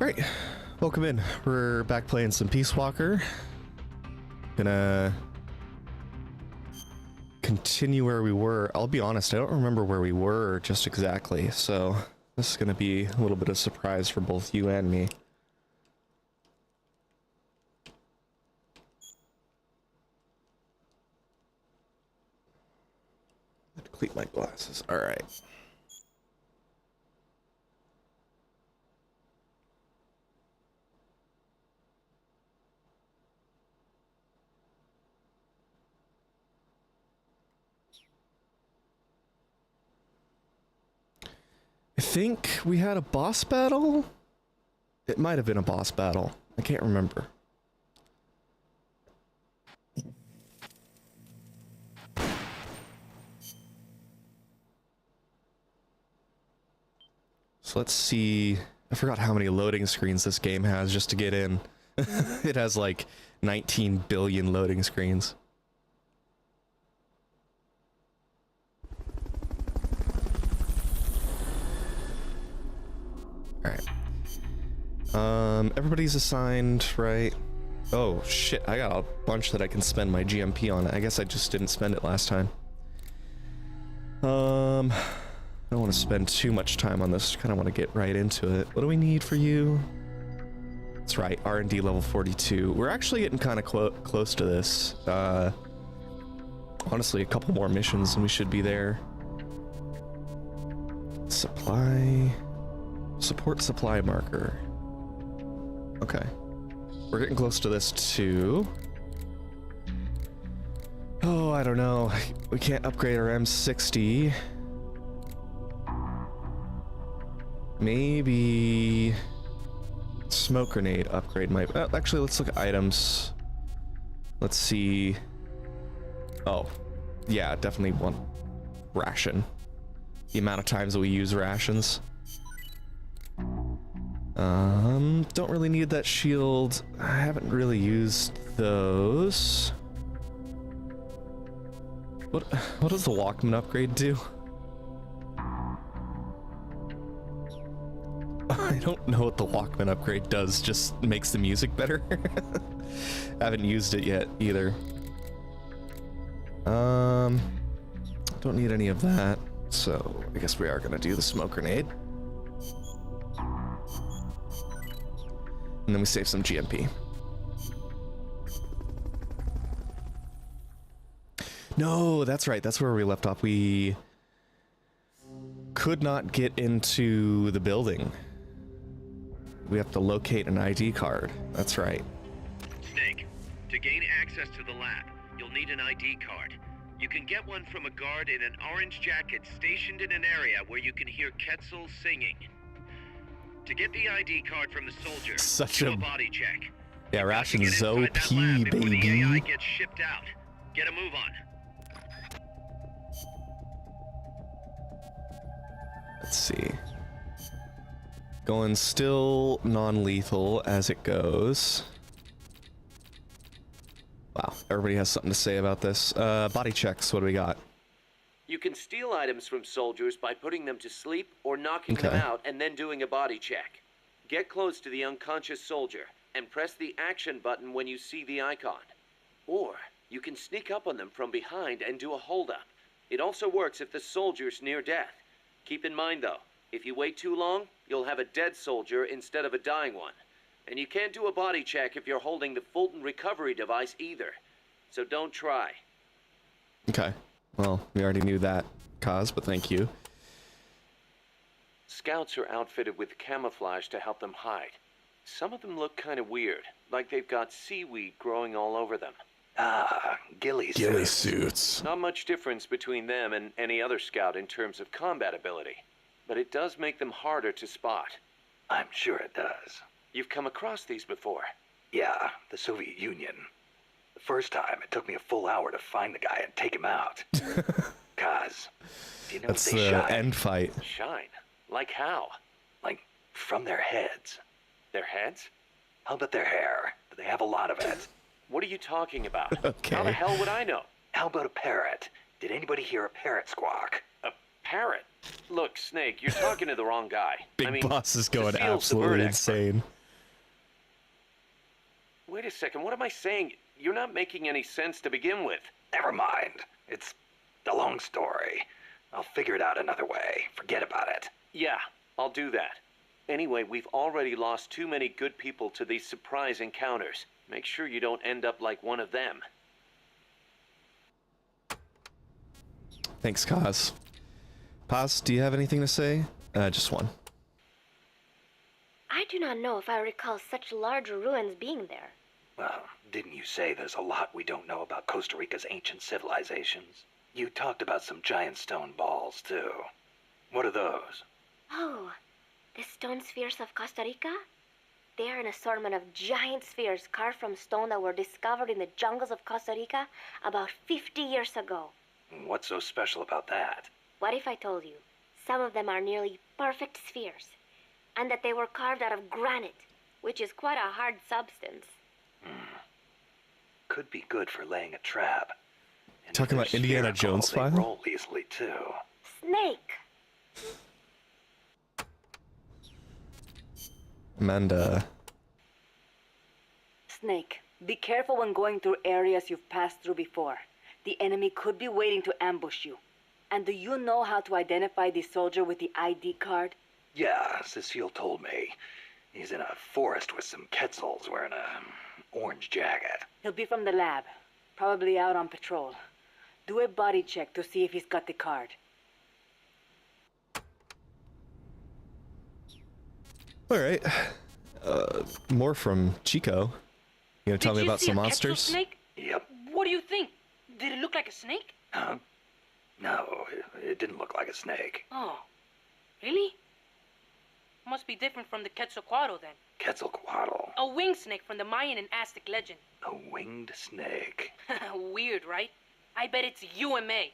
Alright, welcome in. We're back playing some Peacewalker. Gonna continue where we were. I'll be honest, I don't remember where we were just exactly, so this is gonna be a little bit of a surprise for both you and me. I have to clean my glasses. Alright. I think we had a boss battle? It might have been a boss battle. I can't remember. So let's see. I forgot how many loading screens this game has just to get in. It has like 19 billion loading screens. Alright. Everybody's assigned, right? Oh, shit, I got a bunch that I can spend my GMP on. I guess I just didn't spend it last time. I don't want to spend too much time on this. Kind of want to get right into it. What do we need for you? That's right, R&D level 42. We're actually getting kind of close to this. Honestly, a couple more missions and we should be there. Supply... Support supply marker. Okay. We're getting close to this too. Oh, I don't know. We can't upgrade our M60. Maybe... Smoke grenade upgrade might... actually, let's look at items. Let's see... Oh. Yeah, definitely want ration. The amount of times that we use rations. Don't really need that shield. I haven't really used those. What does the Walkman upgrade do? I don't know what the Walkman upgrade does, just makes the music better. I haven't used it yet either. Don't need any of that, so I guess we are gonna do the smoke grenade. And then we save some GMP. No, that's right. That's where we left off. We could not get into the building. We have to locate an ID card. That's right. Snake, to gain access to the lab, you'll need an ID card. You can get one from a guard in an orange jacket stationed in an area where you can hear Quetzal singing. To get the ID card from the soldier, Such do a a body check. Yeah, ration's OP, Before the AI baby. gets shipped out. Get a move on. Let's see. Going still non-lethal as it goes. Wow, everybody has something to say about this. Body checks, what do we got? You can steal items from soldiers by putting them to sleep or knocking them out and then doing a body check. Get close to the unconscious soldier and press the action button when you see the icon. Or you can sneak up on them from behind and do a hold-up. It also works if the soldier's near death. Keep in mind though, if you wait too long, you'll have a dead soldier instead of a dying one. And you can't do a body check if you're holding the Fulton recovery device either. So don't try. Okay. Well, we already knew that, Kaz, but thank you. Scouts are outfitted with camouflage to help them hide. Some of them look kind of weird, like they've got seaweed growing all over them. Ah, ghillie suits. Ghillie suits. Not much difference between them and any other scout in terms of combat ability, but it does make them harder to spot. I'm sure it does. You've come across these before. Yeah, the Soviet Union. The first time, it took me a full hour to find the guy and take him out. Kaz, do you know That's if they the shine? end fight. Shine? Like how? Like, from their heads. Their heads? How about their hair? Do they have a lot of it? What are you talking about? Okay. How the hell would I know? How about a parrot? Did anybody hear a parrot squawk? A parrot? Look, Snake, you're talking to the wrong guy. Big I mean, Boss is going Cecile's the bird absolutely expert. insane. Wait a second, what am I saying? You're not making any sense to begin with. Never mind. It's a long story. I'll figure it out another way. Forget about it. Yeah, I'll do that. Anyway, we've already lost too many good people to these surprise encounters. Make sure you don't end up like one of them. Thanks, Kaz. Paz, do you have anything to say? Just one. I do not know if I recall such large ruins being there. Well, didn't you say there's a lot we don't know about Costa Rica's ancient civilizations? You talked about some giant stone balls, too. What are those? Oh, the stone spheres of Costa Rica? They are an assortment of giant spheres carved from stone that were discovered in the jungles of Costa Rica about 50 years ago. What's so special about that? What if I told you some of them are nearly perfect spheres, and that they were carved out of granite, which is quite a hard substance? Could be good for laying a trap. And Talking if about they're Indiana spherical, Jones they file? roll easily, too. Snake! Amanda. Snake, be careful when going through areas you've passed through before. The enemy could be waiting to ambush you. And do you know how to identify the soldier with the ID card? Yeah, Cecile told me. He's in a forest with some Quetzals wearing a orange jacket. He'll be from the lab, probably out on patrol. Do a body check to see if he's got the card. All right. More from Chico. You gonna tell me about some monsters? Snake? Yep. What do you think? Did it look like a snake? Huh? No, it didn't look like a snake. Oh, really? Must be different from the Quetzalcoatl then. Quetzalcoatl. A winged snake from the Mayan and Aztec legend. A winged snake. Weird, right? I bet it's UMA.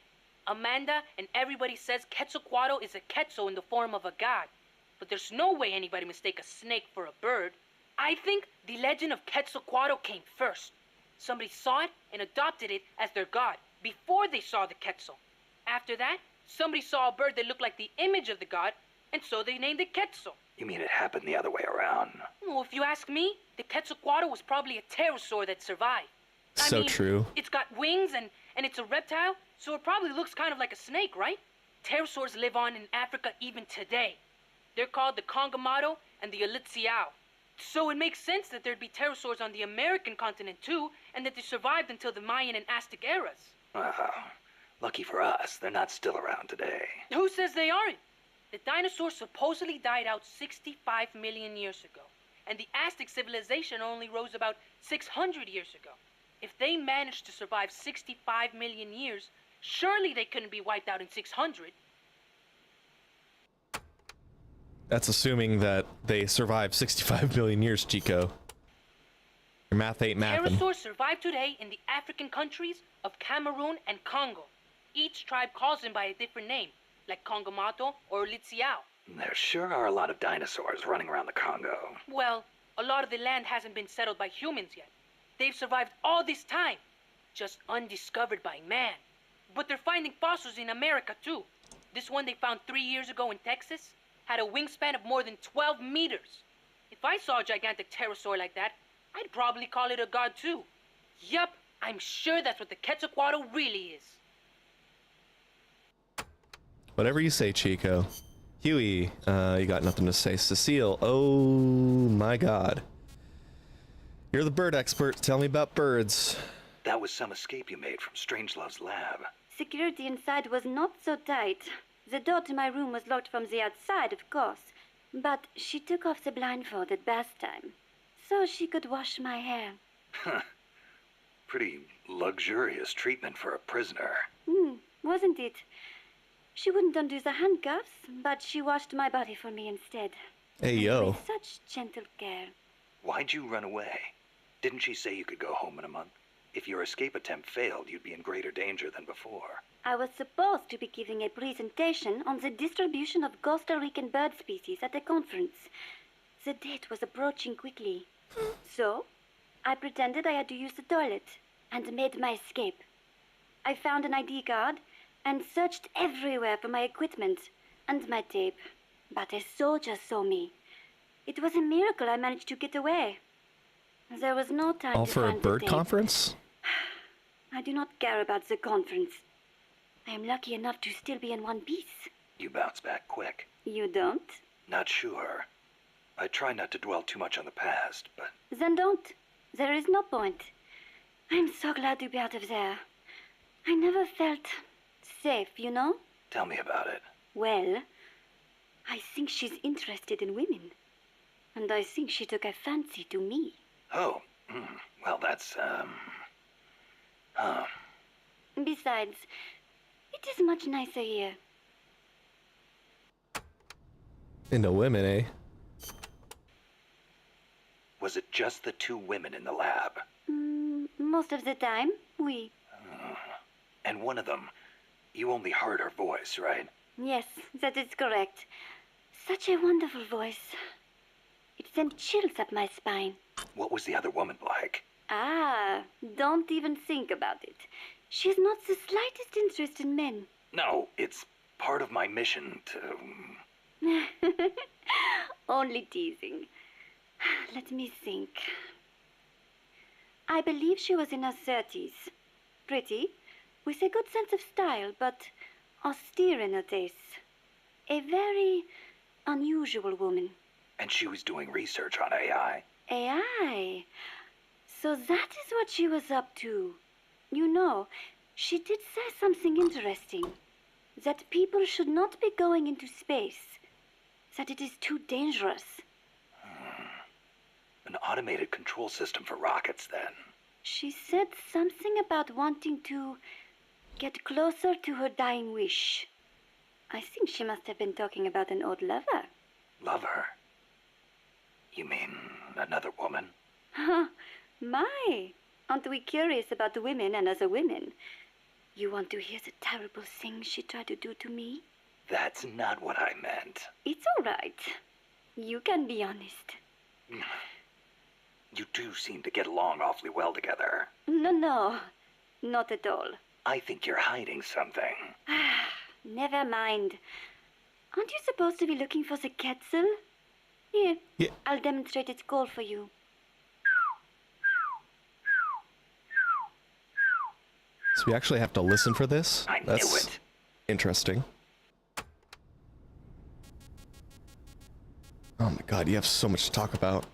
Amanda and everybody says Quetzalcoatl is a Quetzal in the form of a god. But there's no way anybody mistake a snake for a bird. I think the legend of Quetzalcoatl came first. Somebody saw it and adopted it as their god before they saw the Quetzal. After that, somebody saw a bird that looked like the image of the god, and so they named it Quetzal. You mean it happened the other way around? Well, if you ask me, the Quetzalcoatl was probably a pterosaur that survived. So I mean, true. It's got wings and it's a reptile, so it probably looks kind of like a snake, right? Pterosaurs live on in Africa even today. They're called the Congamato and the Elitziao. So it makes sense that there'd be pterosaurs on the American continent too, and that they survived until the Mayan and Aztec eras. Wow. Lucky for us, they're not still around today. Who says they aren't? The dinosaurs supposedly died out 65 million years ago, and the Aztec civilization only rose about 600 years ago. If they managed to survive 65 million years, surely they couldn't be wiped out in 600. That's assuming that they survived 65 million years, Chico. Your math ain't mathing. Pterosaurs survive today in the African countries of Cameroon and Congo. Each tribe calls them by a different name, like Congamato or Litziao. There sure are a lot of dinosaurs running around the Congo. Well, a lot of the land hasn't been settled by humans yet. They've survived all this time, just undiscovered by man. But they're finding fossils in America too. This one they found 3 years ago in Texas had a wingspan of more than 12 meters. If I saw a gigantic pterosaur like that, I'd probably call it a god too. Yup, I'm sure that's what the Quetzalcoatl really is. Whatever you say, Chico. Huey, you got nothing to say. Cecile, oh my god. You're the bird expert. Tell me about birds. That was some escape you made from Strangelove's lab. Security inside was not so tight. The door to my room was locked from the outside, of course. But she took off the blindfold at bath time, so she could wash my hair. Pretty luxurious treatment for a prisoner. Wasn't it? She wouldn't undo the handcuffs, but she washed my body for me instead. Hey, And yo. with such gentle care. Why'd you run away? Didn't she say you could go home in a month? If your escape attempt failed, you'd be in greater danger than before. I was supposed to be giving a presentation on the distribution of Costa Rican bird species at a conference. The date was approaching quickly. So, I pretended I had to use the toilet and made my escape. I found an ID card and searched everywhere for my equipment and my tape. But a soldier saw me. It was a miracle I managed to get away. There was no time All to for a find the bird tape. conference? I do not care about the conference. I am lucky enough to still be in one piece. You bounce back quick. You don't? Not sure. I try not to dwell too much on the past, but Then don't. There is no point. I'm so glad to be out of there. I never felt safe, you know? tell me about it. Well, I think she's interested in women. And I think she took a fancy to me. Oh, well, that's, huh. Besides, it is much nicer here. Into women, eh? Was it just the two women in the lab? Most of the time, we. And one of them, you only heard her voice, right? Yes, that is correct. Such a wonderful voice. It sent chills up my spine. What was the other woman like? Ah, don't even think about it. She has not the slightest interest in men. No, it's part of my mission to... Only teasing. Let me think. I believe she was in her 30s. Pretty, with a good sense of style, but austere in her tastes. A very unusual woman. And she was doing research on AI. AI? So that is what she was up to. You know, she did say something interesting. That people should not be going into space. That it is too dangerous. An automated control system for rockets, then. She said something about wanting to get closer to her dying wish. I think she must have been talking about an old lover. Lover? You mean another woman? Huh, my. Aren't we curious about the women and other women? You want to hear the terrible things she tried to do to me? That's not what I meant. It's all right. You can be honest. You do seem to get along awfully well together. No, not at all. I think you're hiding something. Never mind. Aren't you supposed to be looking for the Quetzal? Here, Yeah. I'll demonstrate its call for you. So we actually have to listen for this? I knew That's it. interesting. Oh my god, you have so much to talk about.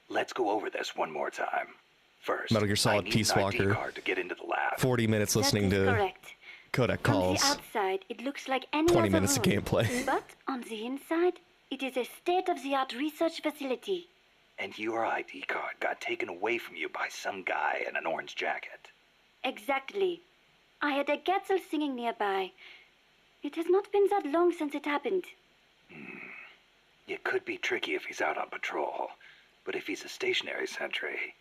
Let's go over this one more time. First, Metal Gear Solid I need Peace an ID Walker. card to get into the lab. 40 minutes listening that is to correct. codec From calls. the outside, it looks like any 20 other minutes of room. gameplay. But on the inside, it is a state-of-the-art research facility. And your ID card got taken away from you by some guy in an orange jacket. Exactly. I had a Quetzal singing nearby. It has not been that long since it happened. It could be tricky if he's out on patrol, but if he's a stationary sentry,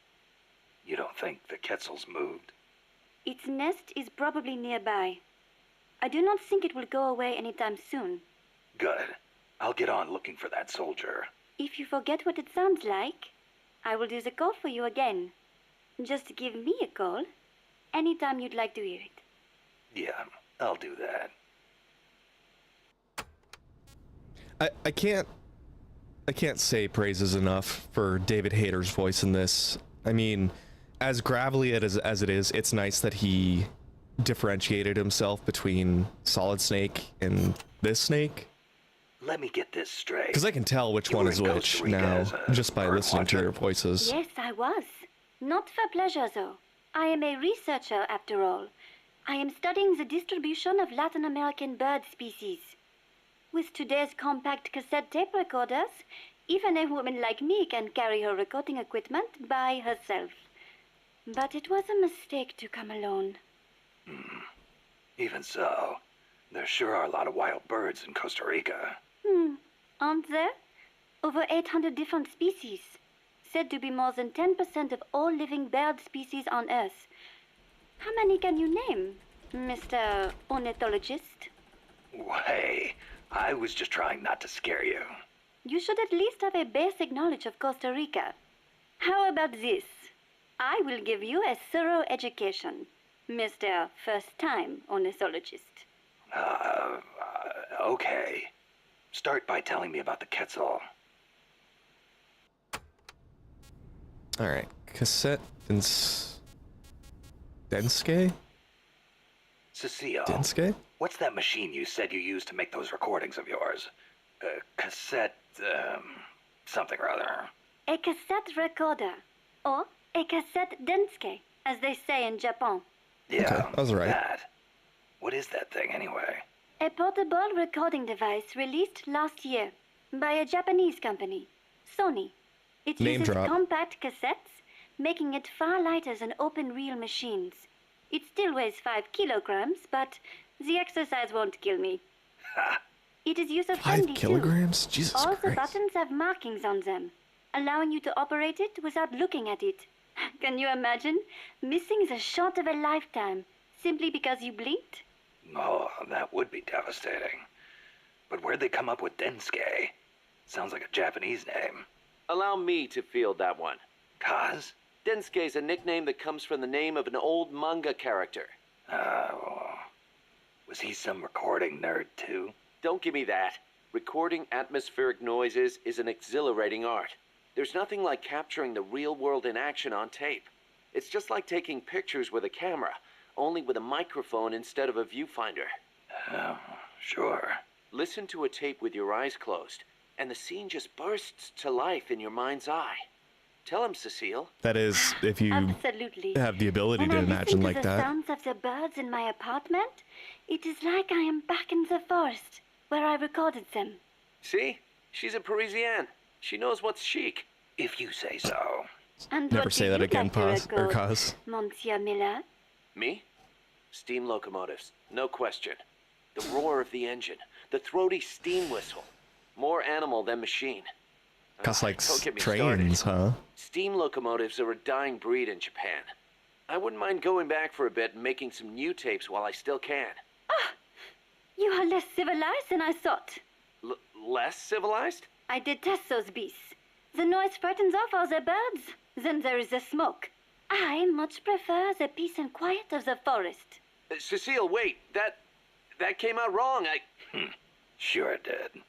you don't think the Quetzal's moved? Its nest is probably nearby. I do not think it will go away anytime soon. Good. I'll get on looking for that soldier. If you forget what it sounds like, I will do the call for you again. Just give me a call anytime you'd like to hear it. Yeah, I'll do that. I can't say praises enough for David Hayter's voice in this. I mean, as gravelly as it is, it's nice that he differentiated himself between Solid Snake and this Snake. Let me get this straight. Because I can tell which You one were is in which Costa Rica now, as a just by bird listening to watcher? your voices. Yes, I was. Not for pleasure, though. I am a researcher, after all. I am studying the distribution of Latin American bird species. With today's compact cassette tape recorders, even a woman like me can carry her recording equipment by herself. But it was a mistake to come alone. Even so, there sure are a lot of wild birds in Costa Rica. Aren't there? Over 800 different species. Said to be more than 10% of all living bird species on Earth. How many can you name, Mr. Ornithologist? Hey, I was just trying not to scare you. You should at least have a basic knowledge of Costa Rica. How about this? I will give you a thorough education, Mr. First-Time Ornithologist. Okay. Start by telling me about the Quetzal. All right, cassette Denske? Cecile, Denske? what's that machine you said you used to make those recordings of yours? Cassette, something or other. A cassette recorder, or a cassette denske, as they say in Japan. Yeah, Okay, I was right. that. What is that thing anyway? A portable recording device released last year by a Japanese company, Sony. It Name uses drop. compact cassettes, making it far lighter than open-reel machines. It still weighs 5 kilograms, but the exercise won't kill me. Ha! It is 5 user-friendly too. kilograms? Jesus All the Christ. buttons have markings on them, allowing you to operate it without looking at it. Can you imagine missing the shot of a lifetime simply because you blinked? Oh, that would be devastating. But where'd they come up with Denske? Sounds like a Japanese name. Allow me to field that one. Kaz? Densuke is a nickname that comes from the name of an old manga character. Was he some recording nerd too? Don't give me that. Recording atmospheric noises is an exhilarating art. There's nothing like capturing the real world in action on tape. It's just like taking pictures with a camera, only with a microphone instead of a viewfinder. Oh, sure. Listen to a tape with your eyes closed, and the scene just bursts to life in your mind's eye. Tell him, Cecile. That is, if you Absolutely. have the ability When to I imagine listen like to the that. sounds of the birds in my apartment, it is like I am back in the forest where I recorded them. See? She's a Parisienne. She knows what's chic. If you say so. And Never what say do that you again, like to Paz, or record, Cause. Monsieur Miller? Me? Steam locomotives, no question. The roar of the engine, the throaty steam whistle. More animal than machine. Cause like Don't get me trains, started. huh? Steam locomotives are a dying breed in Japan. I wouldn't mind going back for a bit and making some new tapes while I still can. You are less civilized than I thought. Less civilized? I detest those beasts. The noise frightens off all the birds. Then there is the smoke. I much prefer the peace and quiet of the forest. Cecile, wait. That came out wrong. Sure it did.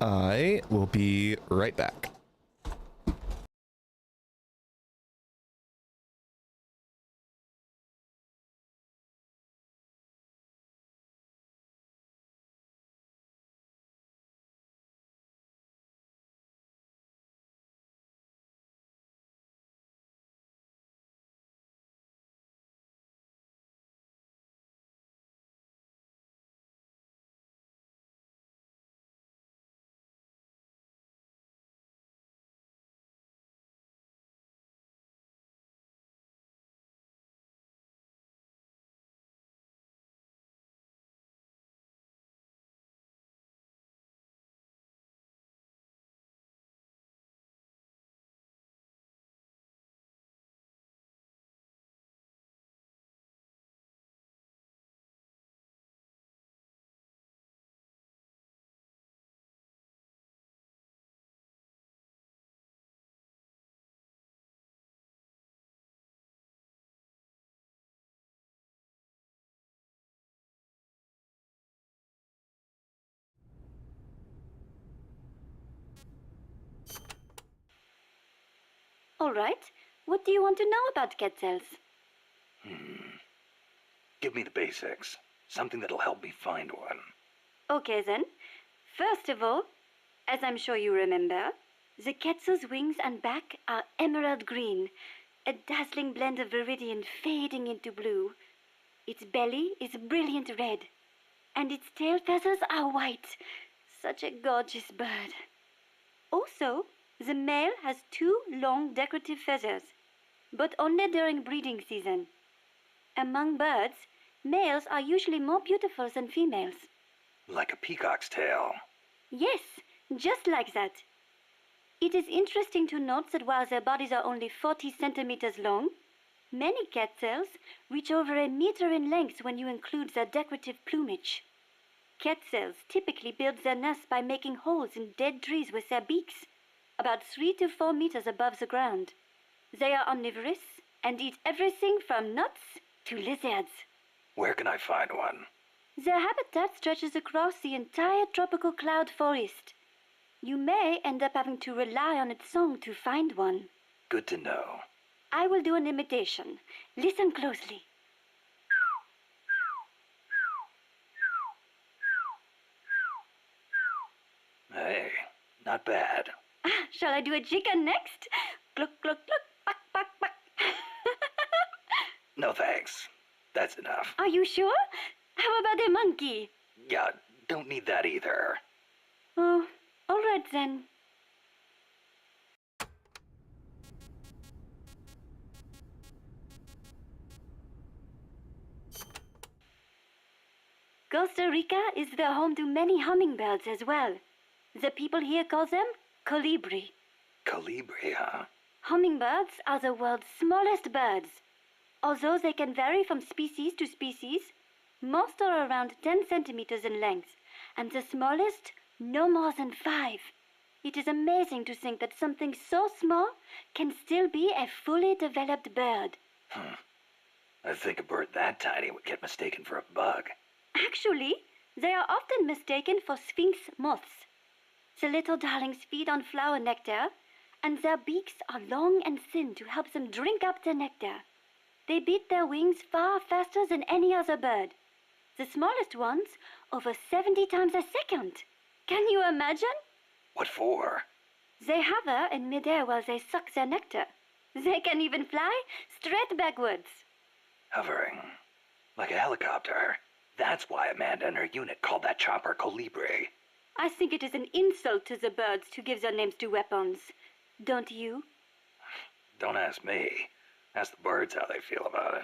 I will be right back. All right. What do you want to know about Quetzals? Give me the basics. Something that'll help me find one. Okay then. First of all, as I'm sure you remember, the Quetzal's wings and back are emerald green, a dazzling blend of viridian fading into blue. Its belly is brilliant red, and its tail feathers are white. Such a gorgeous bird. Also, the male has 2 long decorative feathers, but only during breeding season. Among birds, males are usually more beautiful than females. Like a peacock's tail. Yes, just like that. It is interesting to note that while their bodies are only 40 centimeters long, many quetzals reach over a meter in length when you include their decorative plumage. Quetzals typically build their nests by making holes in dead trees with their beaks, about 3 to 4 meters above the ground. They are omnivorous and eat everything from nuts to lizards. Where can I find one? Their habitat stretches across the entire tropical cloud forest. You may end up having to rely on its song to find one. Good to know. I will do an imitation. Listen closely. Hey, not bad. Shall I do a chicken next? Cluck, cluck, cluck, buck, buck, buck. No thanks. That's enough. Are you sure? How about a monkey? Yeah, don't need that either. Oh, all right then. Costa Rica is the home to many hummingbirds as well. The people here call them colibri. Colibri, huh? Hummingbirds are the world's smallest birds. Although they can vary from species to species, most are around 10 centimeters in length, and the smallest no more than 5. It is amazing to think that something so small can still be a fully developed bird. I think a bird that tiny would get mistaken for a bug. Actually, they are often mistaken for sphinx moths. The little darlings feed on flower nectar, and their beaks are long and thin to help them drink up the nectar. They beat their wings far faster than any other bird. The smallest ones over 70 times a second. Can you imagine? What for? They hover in midair while they suck their nectar. They can even fly straight backwards. Hovering. Like a helicopter. That's why Amanda and her unit called that chopper Colibri. I think it is an insult to the birds to give their names to weapons. Don't you? Don't ask me. Ask the birds how they feel about it.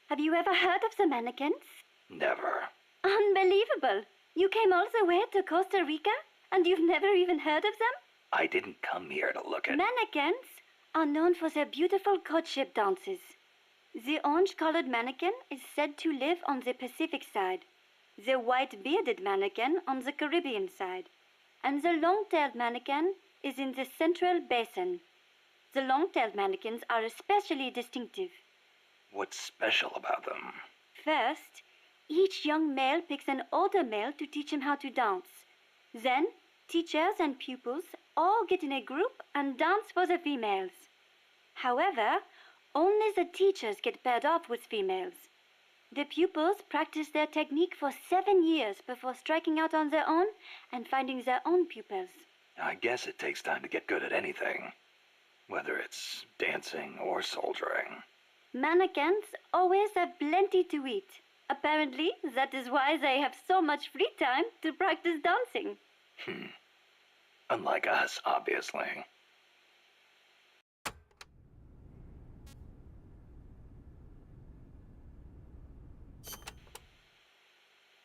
Have you ever heard of the mannequins? Never. Unbelievable! You came all the way to Costa Rica and you've never even heard of them? I didn't come here to look at... Mannequins are known for their beautiful courtship dances. The orange-colored mannequin is said to live on the Pacific side, the white-bearded mannequin on the Caribbean side, and the long-tailed mannequin is in the Central Basin. The long-tailed mannequins are especially distinctive. What's special about them? First, each young male picks an older male to teach him how to dance. Then, teachers and pupils all get in a group and dance for the females. However, only the teachers get paired off with females. The pupils practice their technique for 7 years before striking out on their own and finding their own pupils. I guess it takes time to get good at anything. Whether it's dancing or soldiering. Mannequins always have plenty to eat. Apparently, that is why they have so much free time to practice dancing. Unlike us, obviously.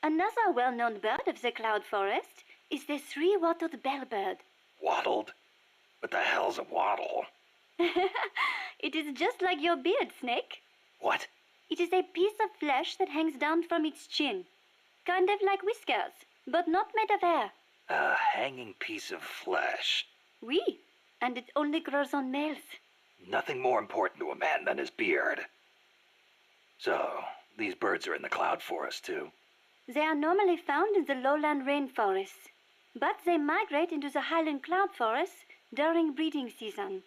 Another well-known bird of the cloud forest is the three-wattled bellbird. Wattled? What the hell's a wattle? It is just like your beard, Snake. What? It is a piece of flesh that hangs down from its chin. Kind of like whiskers, but not made of hair. A hanging piece of flesh. Oui, and it only grows on males. Nothing more important to a man than his beard. So, these birds are in the cloud forest too? They are normally found in the lowland rainforests, but they migrate into the highland cloud forests during breeding season.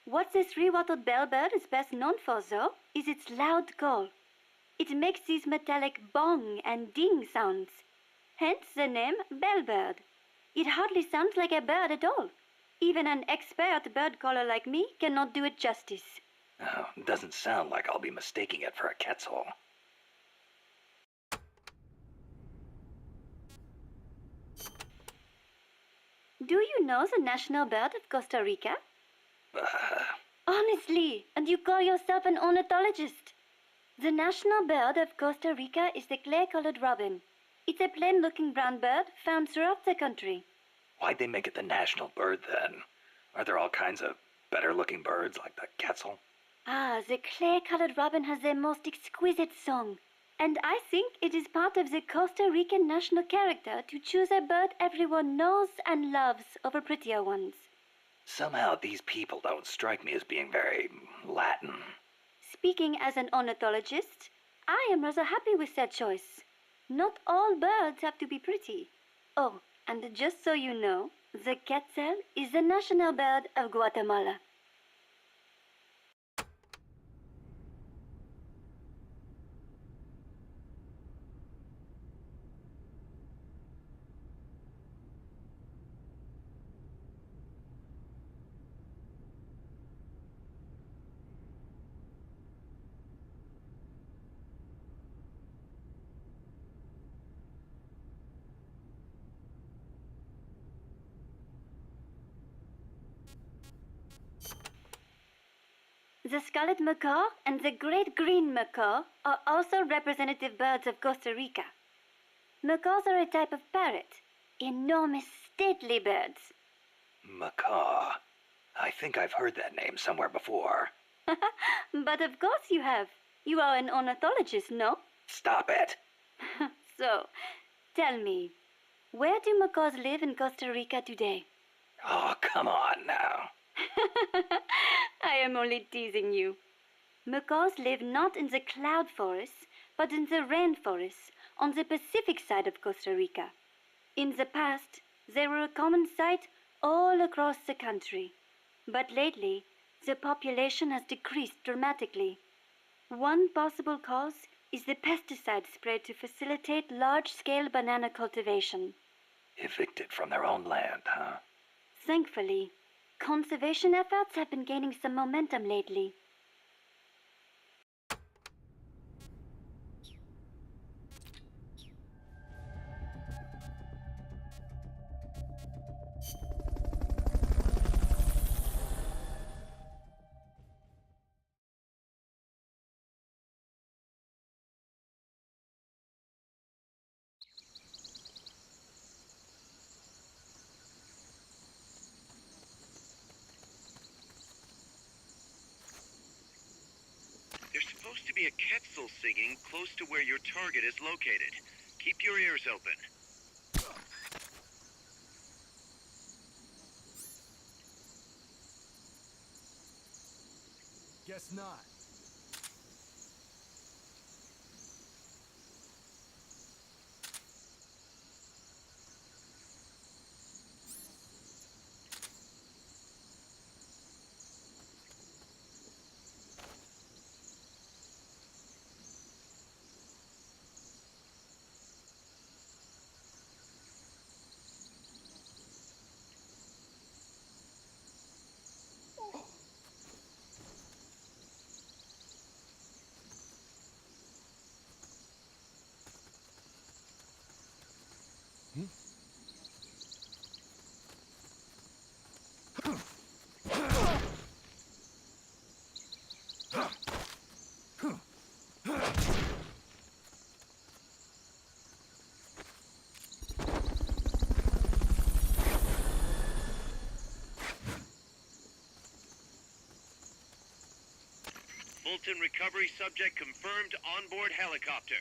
What the three-wattled bellbird is best known for, though, is its loud call. It makes these metallic bong and ding sounds, hence the name bellbird. It hardly sounds like a bird at all. Even an expert bird caller like me cannot do it justice. Oh, doesn't sound like I'll be mistaking it for a quetzal. Do you know the national bird of Costa Rica? Honestly, and you call yourself an ornithologist? The national bird of Costa Rica is the clay-colored robin. It's a plain-looking brown bird found throughout the country. Why'd they make it the national bird then? Are there all kinds of better-looking birds like the quetzal? Ah, the clay-colored robin has the most exquisite song. And I think it is part of the Costa Rican national character to choose a bird everyone knows and loves over prettier ones. Somehow these people don't strike me as being very Latin. Speaking as an ornithologist, I am rather happy with that choice. Not all birds have to be pretty. Oh, and just so you know, the quetzal is the national bird of Guatemala. The scarlet macaw and the great green macaw are also representative birds of Costa Rica. Macaws are a type of parrot, enormous, stately birds. Macaw. I think I've heard that name somewhere before. But of course you have. You are an ornithologist, no? Stop it. So, tell me, where do macaws live in Costa Rica today? Oh, come on now. I am only teasing you. Macaws live not in the cloud forests, but in the rainforests on the Pacific side of Costa Rica. In the past, they were a common sight all across the country. But lately, the population has decreased dramatically. One possible cause is the pesticide sprayed to facilitate large-scale banana cultivation. Evicted from their own land, huh? Thankfully, conservation efforts have been gaining some momentum lately. There's supposed to be a quetzal singing close to where your target is located. Keep your ears open. Guess not. Fulton recovery subject confirmed onboard helicopter.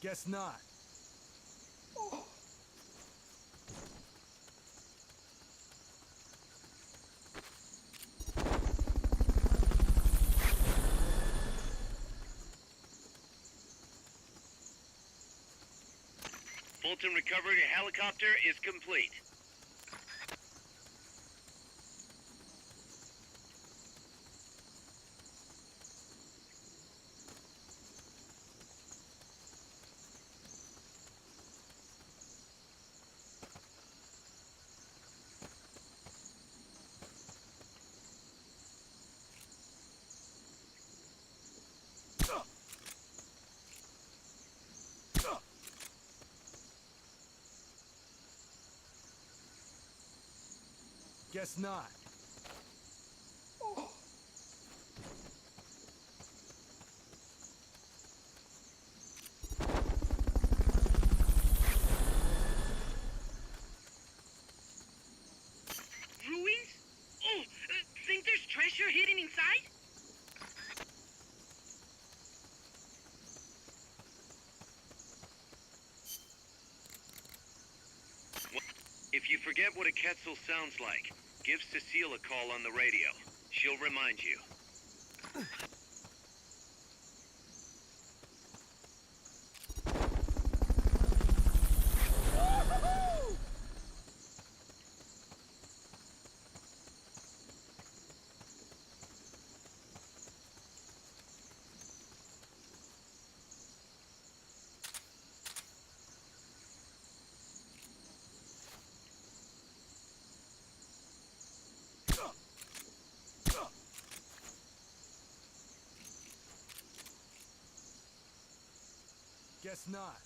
Guess not. Fulton recovery helicopter is complete. Guess not. If you forget what a Quetzal sounds like, give Cecile a call on the radio. She'll remind you. Guess not.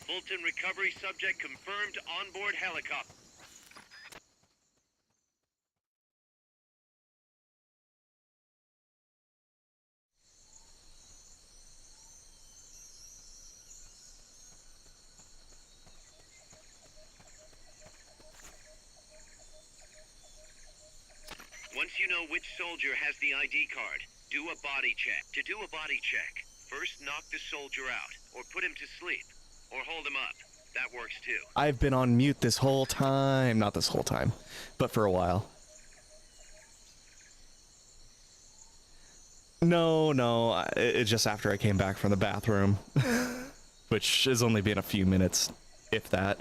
Fulton recovery subject confirmed onboard helicopter. Once you know which soldier has the ID card, do a body check. To do a body check, first knock the soldier out, or put him to sleep, or hold him up. That works too. I've been on mute this whole time. Not this whole time, but for a while. No, it's just after I came back from the bathroom, which has only been a few minutes, if that.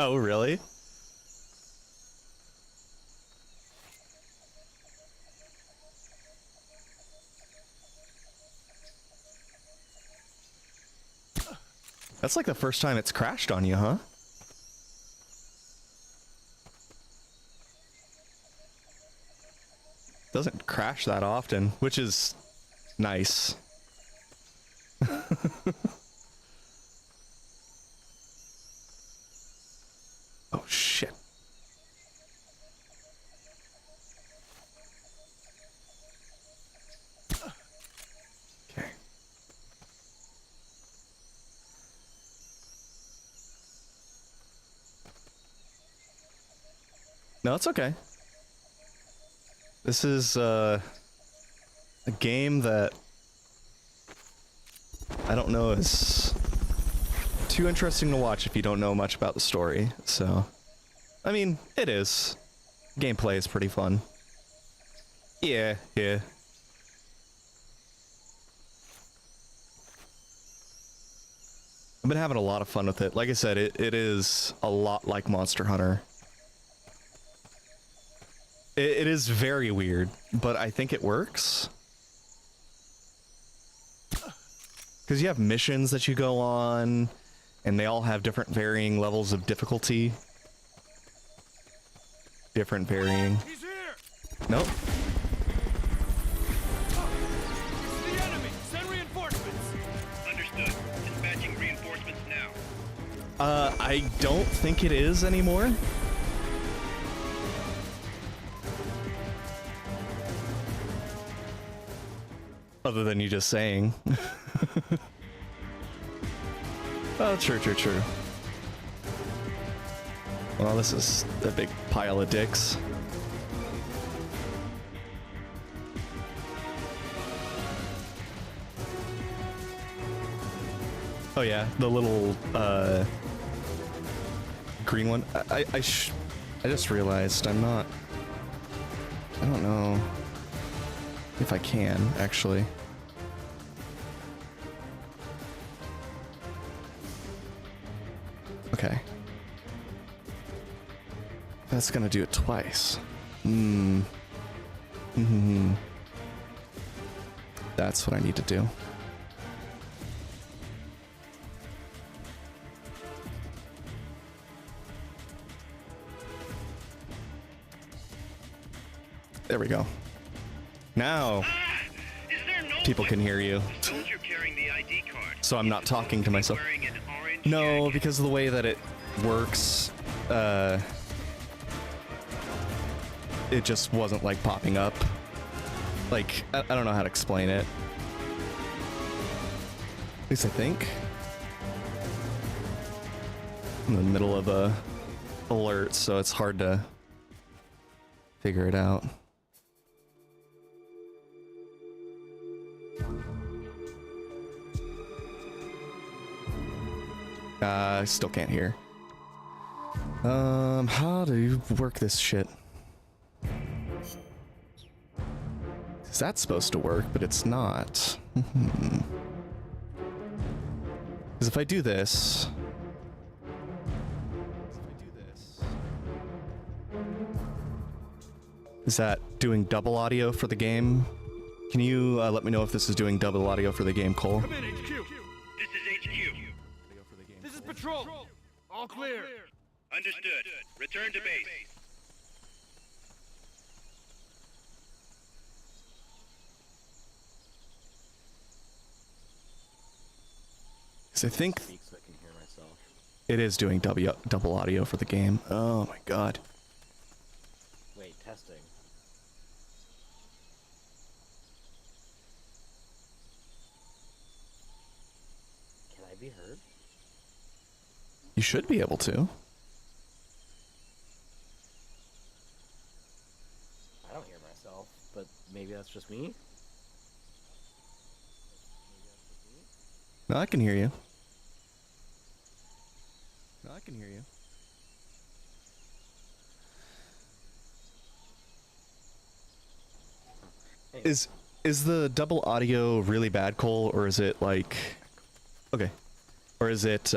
Oh, really? That's like the first time it's crashed on you, huh? Doesn't crash that often, which is nice. Oh, shit. Okay. No, it's okay. This is a game that I don't know is too interesting to watch if you don't know much about the story, so... I mean, it is. Gameplay is pretty fun. Yeah. I've been having a lot of fun with it. Like I said, it is a lot like Monster Hunter. It is very weird, but I think it works. Because you have missions that you go on, and they all have different varying levels of difficulty. Different varying. He's here! Nope. It's the enemy! Send reinforcements! Understood. Dispatching reinforcements now. I don't think it is anymore. Other than you just saying. Oh, true. Well, this is a big pile of dicks. Oh yeah, the little green one. I just realized I don't know if I can actually. Okay. That's gonna do it twice. That's what I need to do. There we go. Now, people can hear you. So I'm not talking to myself. No, because of the way that it works, it just wasn't like popping up. Like, I don't know how to explain it. At least I think. I'm in the middle of a alert, so it's hard to figure it out. I still can't hear. How do you work this shit? Is that supposed to work, but it's not. Because if I do this... Is that doing double audio for the game? Can you let me know if this is doing double audio for the game, Cole? Come in, HQ. This is HQ. This is patrol. All clear. Understood. Return to base. Because I think it is doing double audio for the game. Oh my god. Wait, testing. Can I be heard? You should be able to. I don't hear myself, but maybe that's just me? No, I can hear you. No, I can hear you. Is the double audio really bad, Cole, or is it like... Okay. Or is it,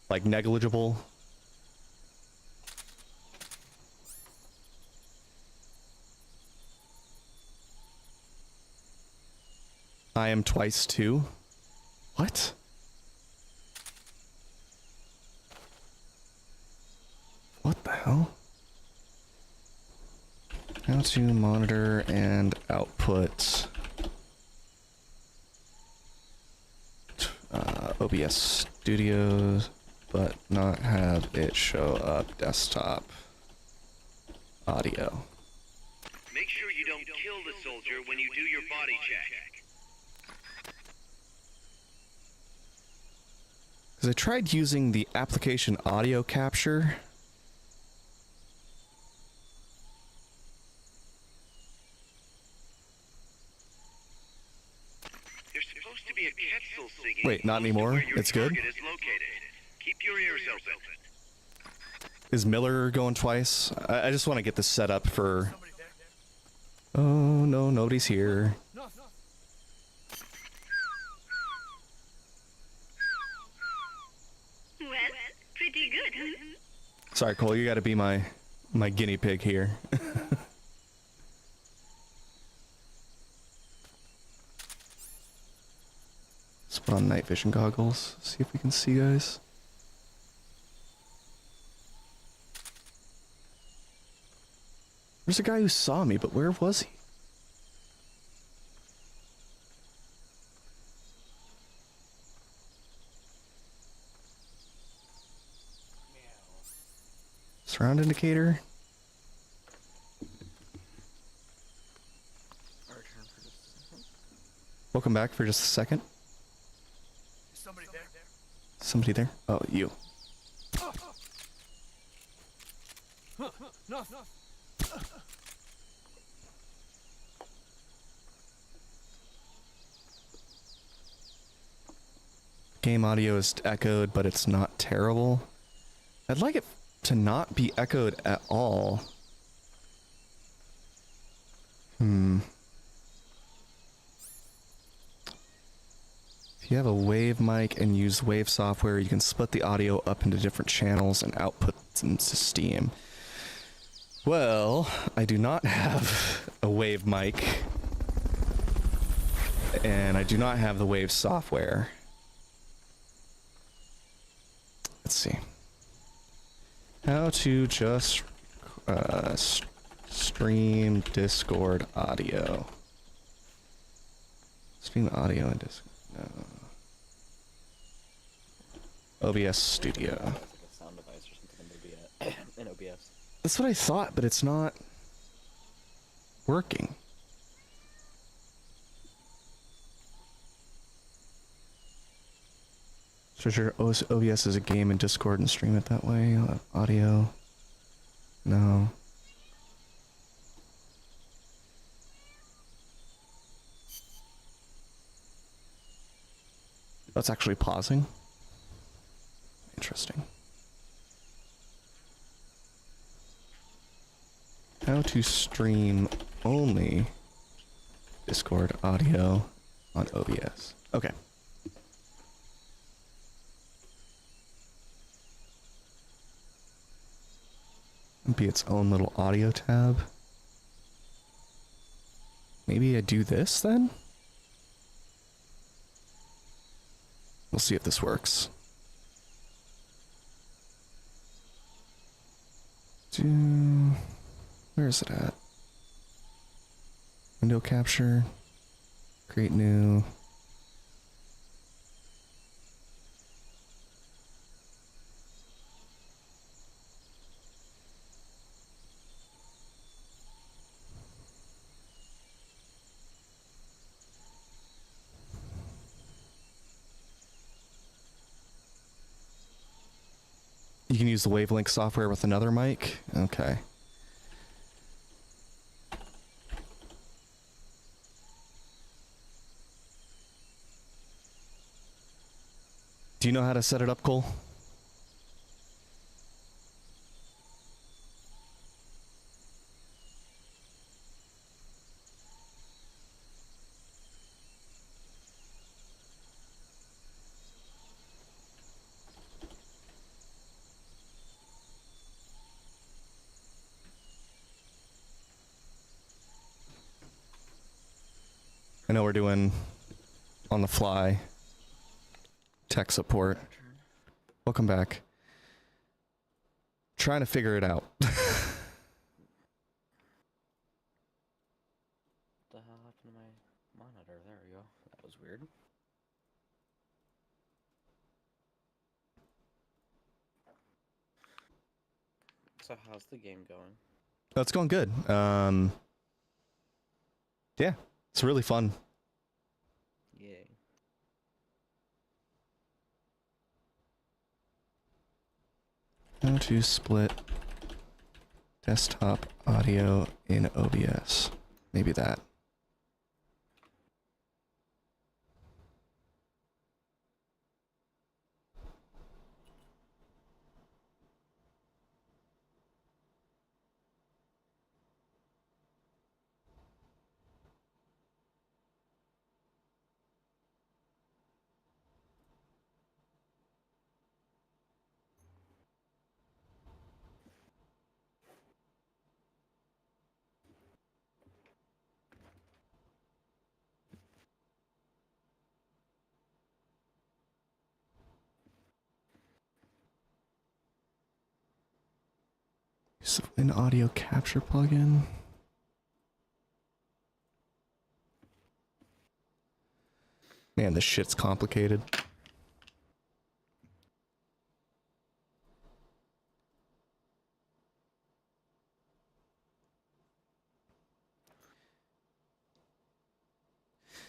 like negligible? I am twice too? What? What the hell? How to monitor and output OBS Studios, but not have it show up desktop audio. Make sure you don't kill the soldier when you do your body check. Because I tried using the application audio capture. There's supposed to be a Quetzal singing. Wait, not anymore? It's good? Target is located. Keep your ears open. Is Miller going twice? I just want to get this set up for... Oh, no, nobody's here. Well, pretty good, huh? Sorry, Cole, you gotta be my guinea pig here. Let's put on night vision goggles, see if we can see guys. There's a guy who saw me, but where was he? Surround indicator. Welcome back for just a second. Somebody there? Somebody there? Oh, you. No. Game audio is echoed, but it's not terrible. I'd like it to not be echoed at all. If you have a Wave mic and use Wave software, you can split the audio up into different channels and output them to Steam. Well, I do not have a Wave mic, and I do not have the Wave software. Let's see. How to just stream Discord audio. Stream audio in Discord. No. OBS Studio. Like a sound device or something, maybe in OBS. That's what I thought, but it's not working. So sure, OBS is a game in Discord and stream it that way. Audio. No. That's actually pausing. Interesting. How to stream only Discord audio on OBS. Okay. Be its own little audio tab. Maybe I do this then? We'll see if this works. Where is it at? Window capture. Create new. You can use the Wavelink software with another mic? Okay. Do you know how to set it up, Cole? I know we're doing on the fly tech support. Welcome back. Trying to figure it out. What the hell happened to my monitor? There we go. That was weird. So how's the game going? Oh, it's going good. Yeah, it's really fun. Yay. How to split desktop audio in OBS. Maybe that. Use an audio capture plugin. Man, this shit's complicated.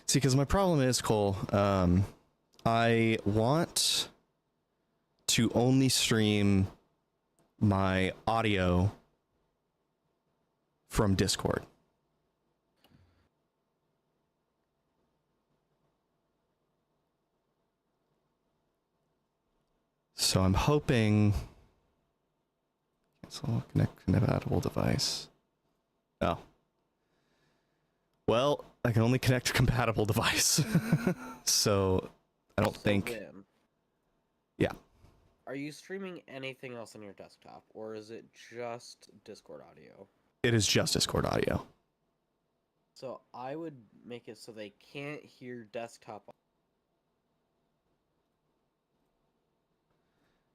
See, because my problem is, Cole, I want to only stream my audio from Discord. So I'm hoping cancel connect compatible device. Oh. Well, I can only connect a compatible device. So I don't think. Then, yeah. are you streaming anything else on your desktop, or is it just Discord audio? It is just Discord audio. So I would make it so they can't hear desktop.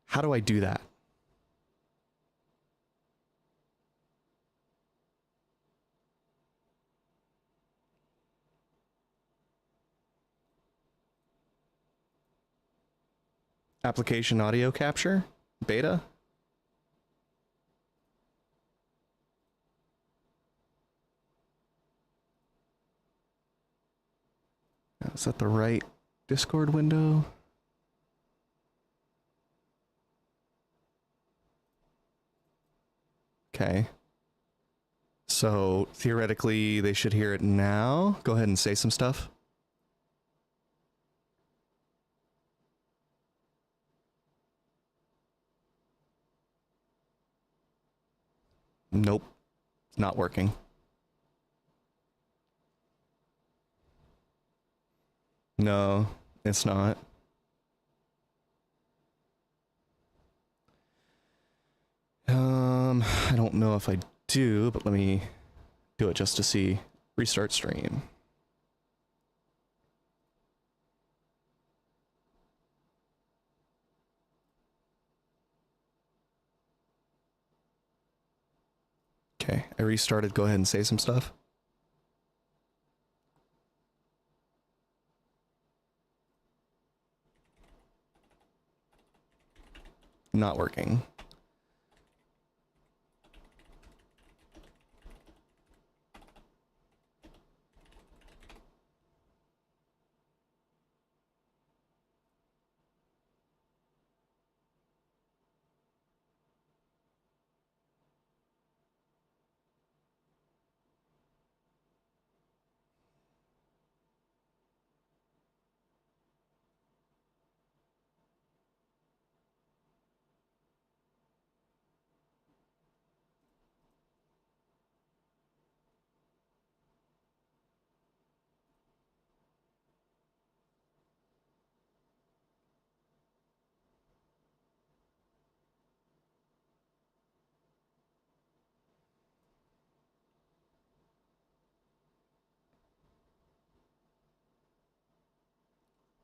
How do I do that? Application audio capture? Beta? Is that the right Discord window? Okay. So theoretically, they should hear it now. Go ahead and say some stuff. Nope. It's not working. No, it's not. I don't know if I do, but let me do it just to see. Restart stream. Okay, I restarted. Go ahead and say some stuff. Not working.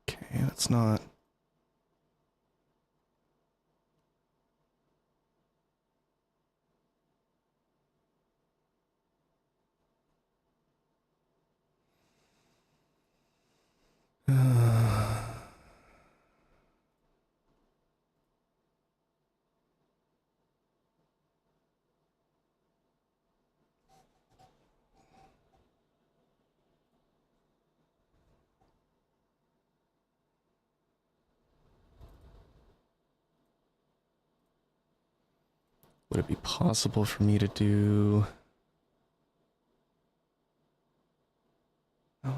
Okay, that's not... Would it be possible for me to do... No.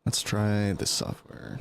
Let's try this software.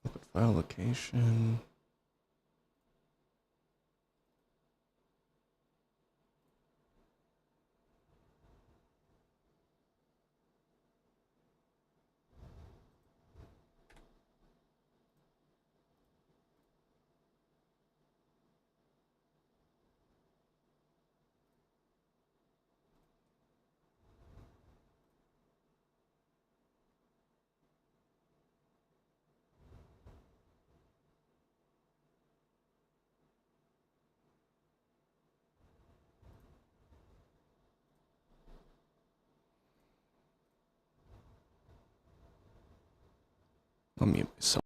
Open file location. I'll mute myself.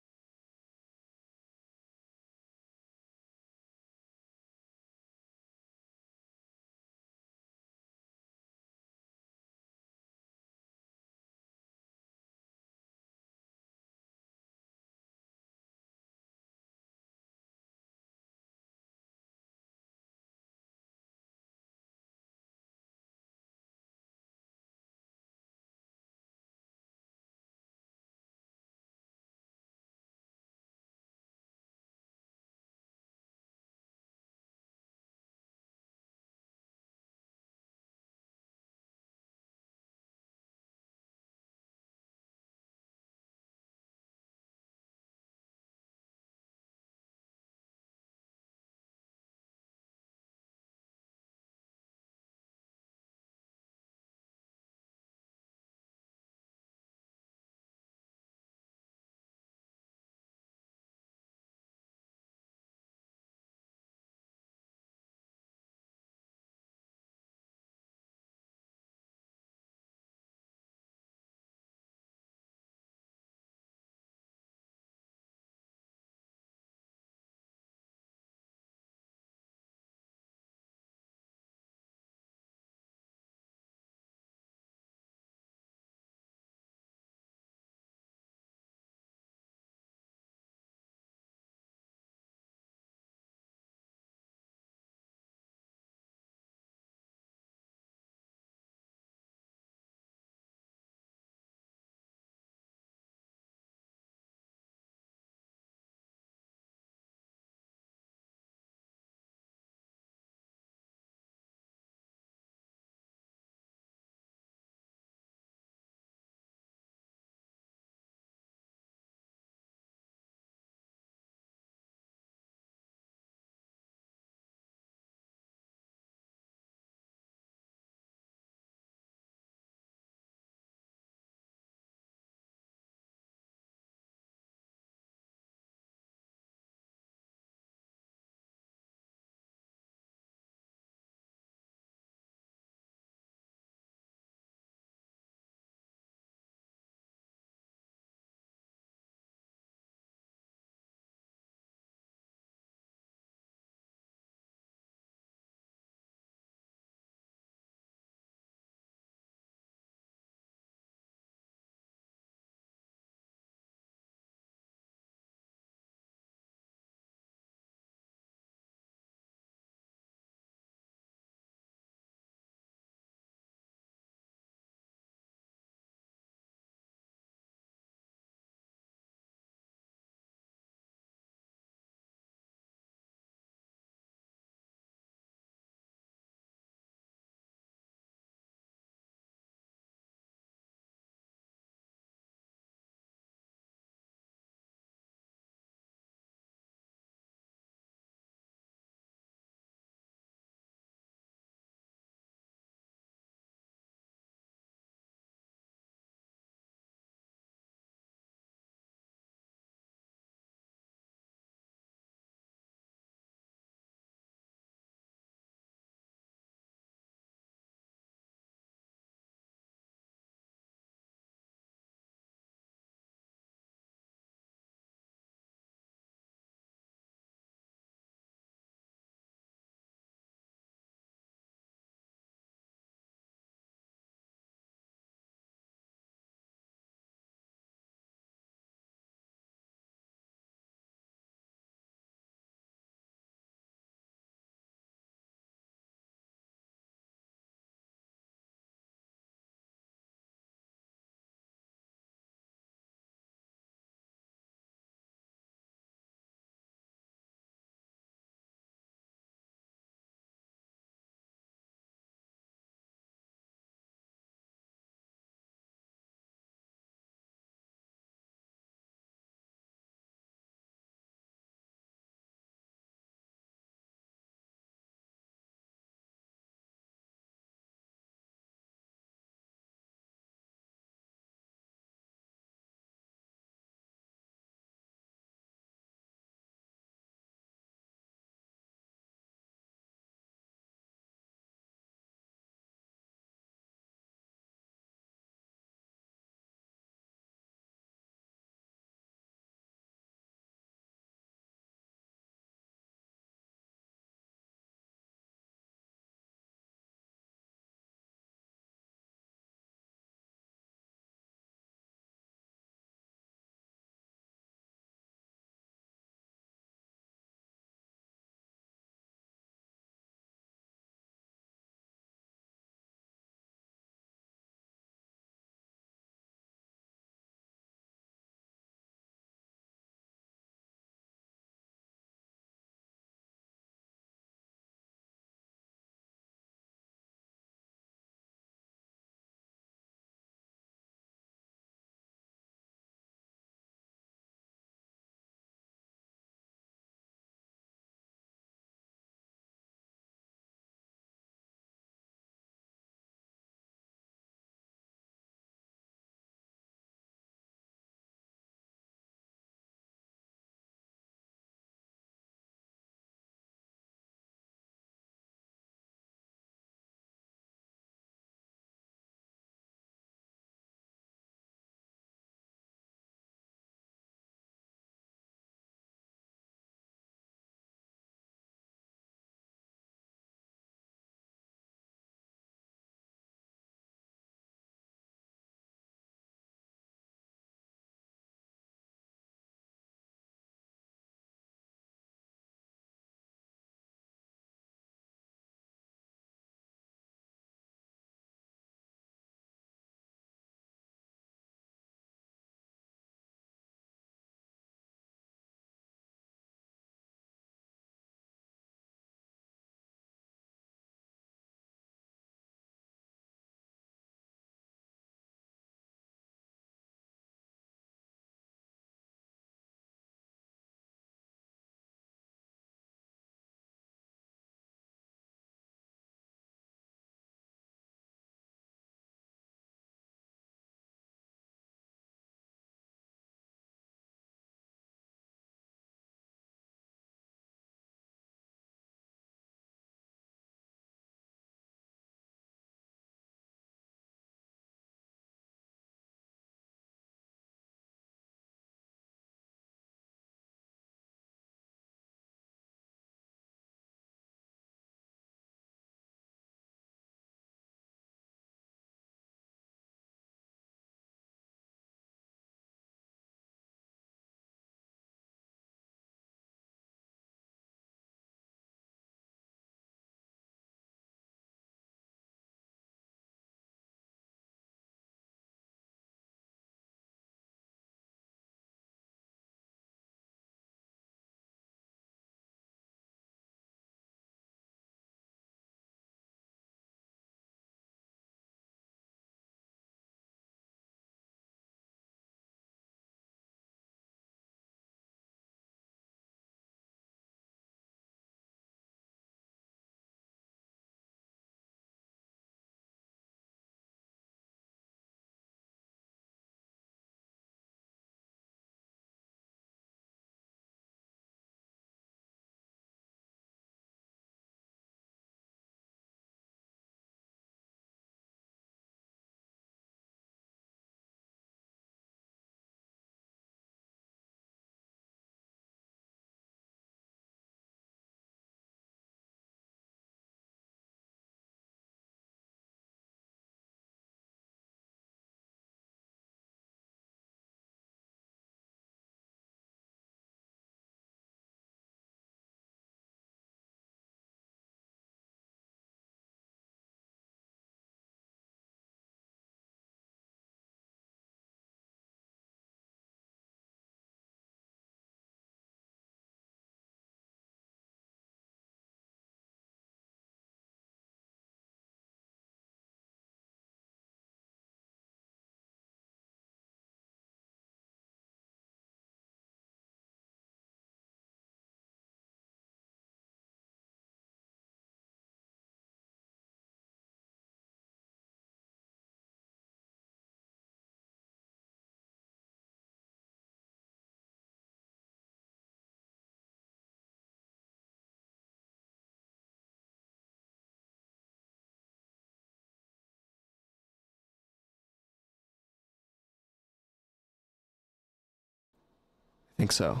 Think so.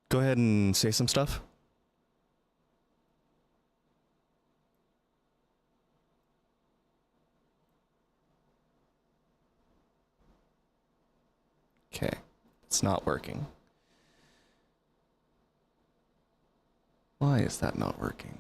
Go ahead and say some stuff. Okay, it's not working. Why is that not working?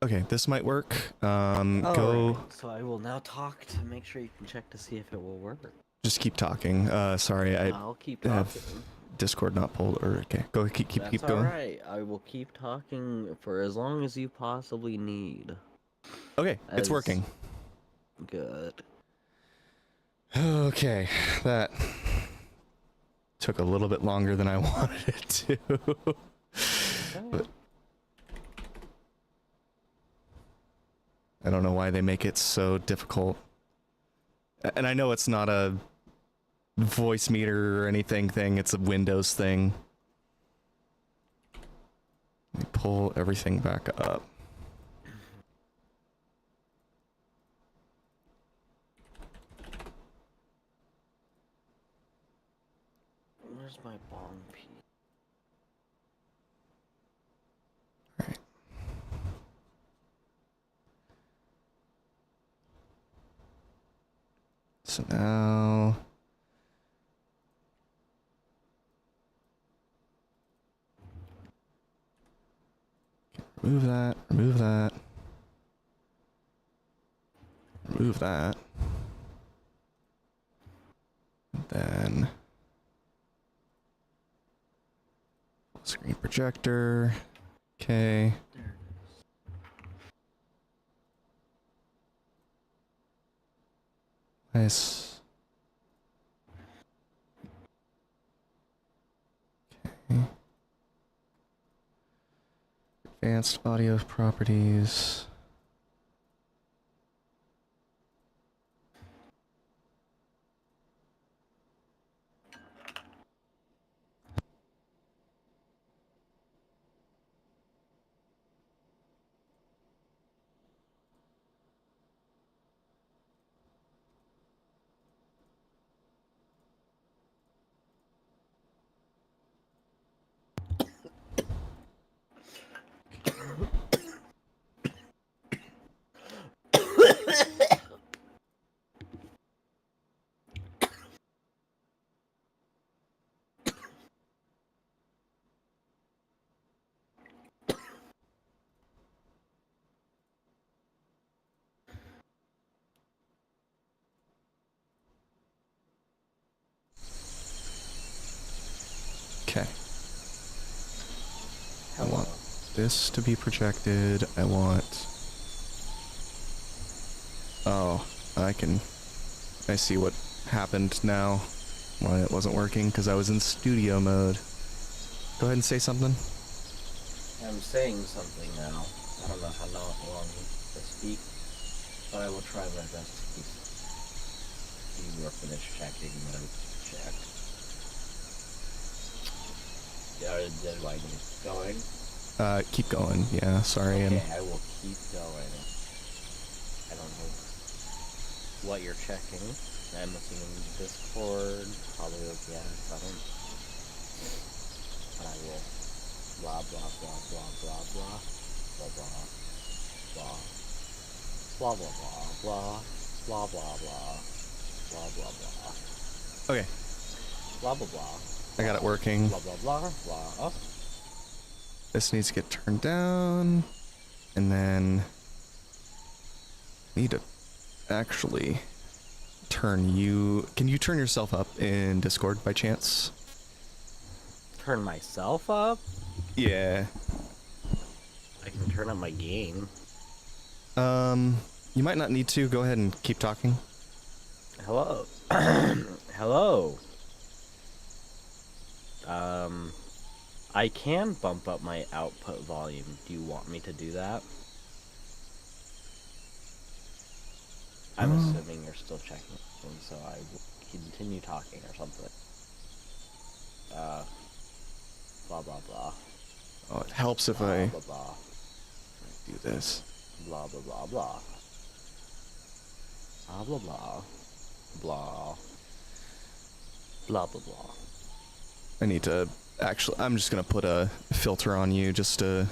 Okay, this might work. Go. Alright, so I will now talk to make sure you can check to see if it will work. Just keep talking. Sorry, I'll keep talking. have Discord not pulled. Or okay, go. Keep That's going. Alright, I will keep talking for as long as you possibly need. Okay, it's working. Good. Okay, that took a little bit longer than I wanted it to. But I don't know why they make it so difficult. And I know it's not a voice meter or anything thing, it's a Windows thing. Let me pull everything back up. Where's my bong piece? Alright. So now... remove that, remove that. Remove that. And then... screen projector. Okay. Nice. Okay. Advanced audio properties. Okay. I want this to be projected. I want... oh, I see what happened now. Why it wasn't working, because I was in studio mode. Go ahead and say something. I'm saying something now. I don't know how long to speak, but I will try my best to keep You are finished checking the check. Do I need going? Keep going. Yeah, sorry. Okay, I will keep going. I don't know what you're checking. I'm assuming Discord, probably yeah, I don't. And I will blah blah blah blah blah blah blah blah blah blah blah blah blah blah blah blah blah blah. Okay. Blah blah blah. I got it working. Blah blah blah blah. This needs to get turned down, and then need to actually turn you. Can you turn yourself up in Discord by chance? Turn myself up? Yeah. I can turn up my gain. You might not need to. Go ahead and keep talking. Hello. Hello. I can bump up my output volume. Do you want me to do that? I'm assuming you're still checking, and so I will continue talking or something. Blah blah blah. Oh, it helps if blah, I blah blah do this. blah blah blah blah blah blah blah blah blah blah blah. I need to actually. I'm just gonna put a filter on you just to.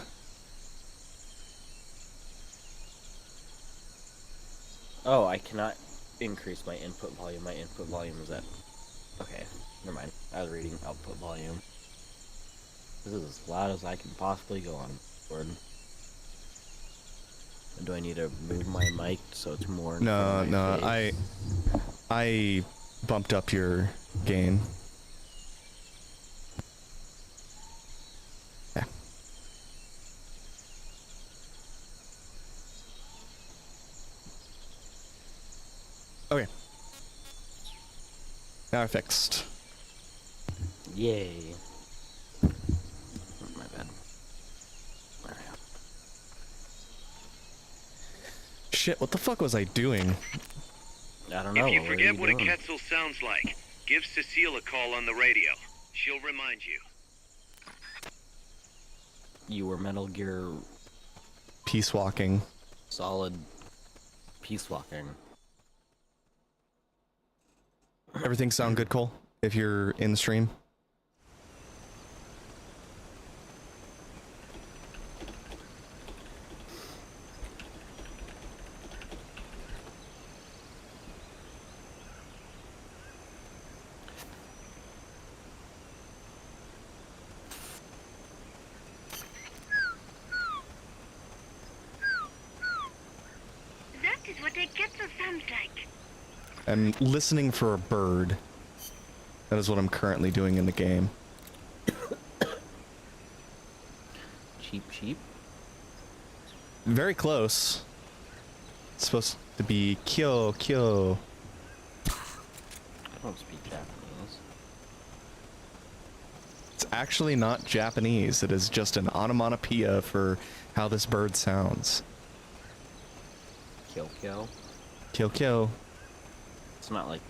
Oh, I cannot increase my input volume. My input volume is at... Okay, never mind. I was reading output volume. This is as loud as I can possibly go on board. Do I need to move my mic so it's more... No, no, face? I bumped up your gain. Yeah. Okay. Now I fixed. Yay. My bad. Shit, what the fuck was I doing? I don't know. If you what forget what a doing? Quetzal sounds like, give Cecile a call on the radio. She'll remind you. You were Metal Gear Peacewalking. Solid Peacewalking. Everything sound good, Cole? If you're in the stream? That is what a Quetzal sounds like. I'm listening for a bird. That is what I'm currently doing in the game. Cheap, cheap. Very close. It's supposed to be kyo, kyo. I don't speak Japanese. It's actually not Japanese. It is just an onomatopoeia for how this bird sounds. Kyo kyo. Kyo, kyo. It's not like...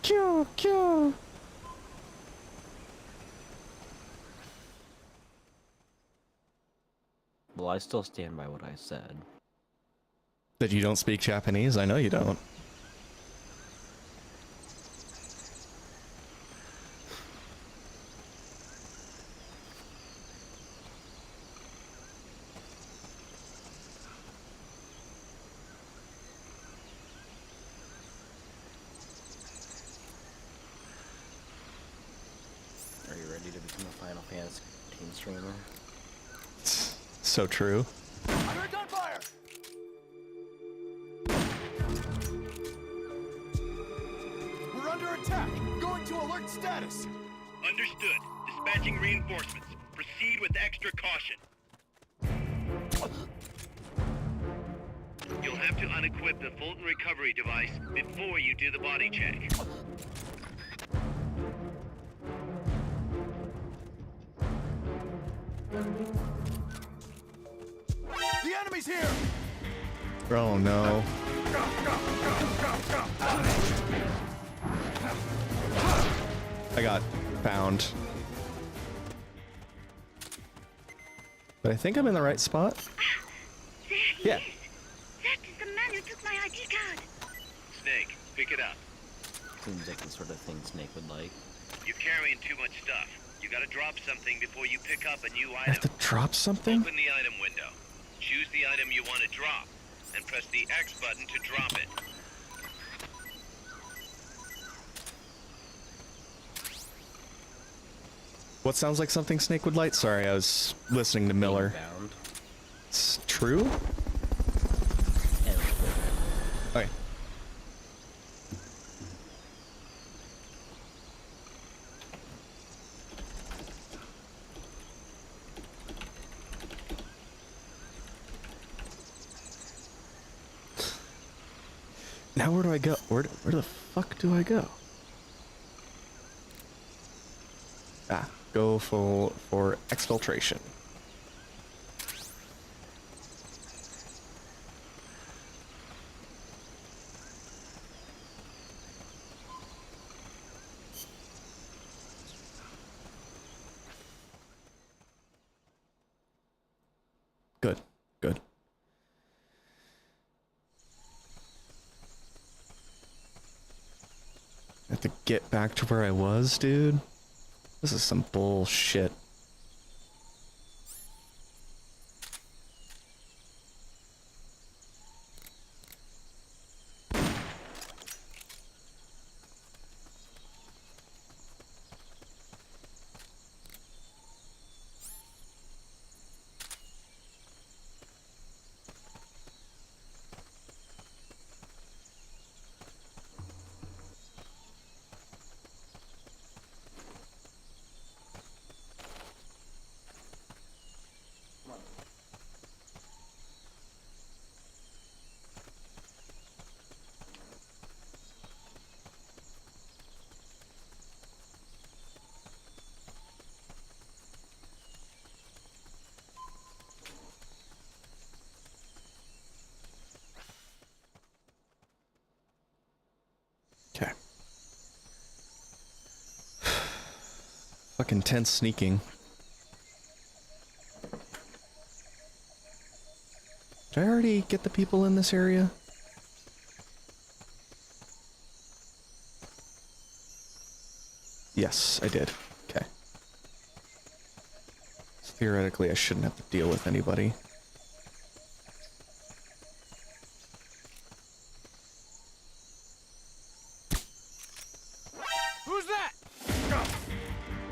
Kyo, kyo. Well, I still stand by what I said. That you don't speak Japanese? I know you don't. Are you ready to become a Final Fantasy team streamer? So true. I'm hurt on fire! We're under attack! Going to alert status! Understood. Dispatching reinforcements. Proceed with extra caution. You'll have to unequip the Fulton recovery device before you do the body check. The enemy's here! Oh no. I got found. But I think I'm in the right spot. There he Yeah. is. That is the man who took my ID card. Snake, pick it up. Seems like the sort of thing Snake would like. You're carrying too much stuff. You gotta drop something before you pick up a new I have item. to drop something? Open the item window. Choose the item you want to drop, and press the X button to drop it. What sounds like something Snake would like? Sorry, I was listening to Miller. Bound. It's true? And Okay. Now where do I go? Where the fuck do I go? Ah, go for exfiltration. Good, good. I have to get back to where I was, dude. This is some bullshit. Okay. Fucking tense sneaking. Did I already get the people in this area? Yes, I did. Okay. So theoretically, I shouldn't have to deal with anybody. Who's that?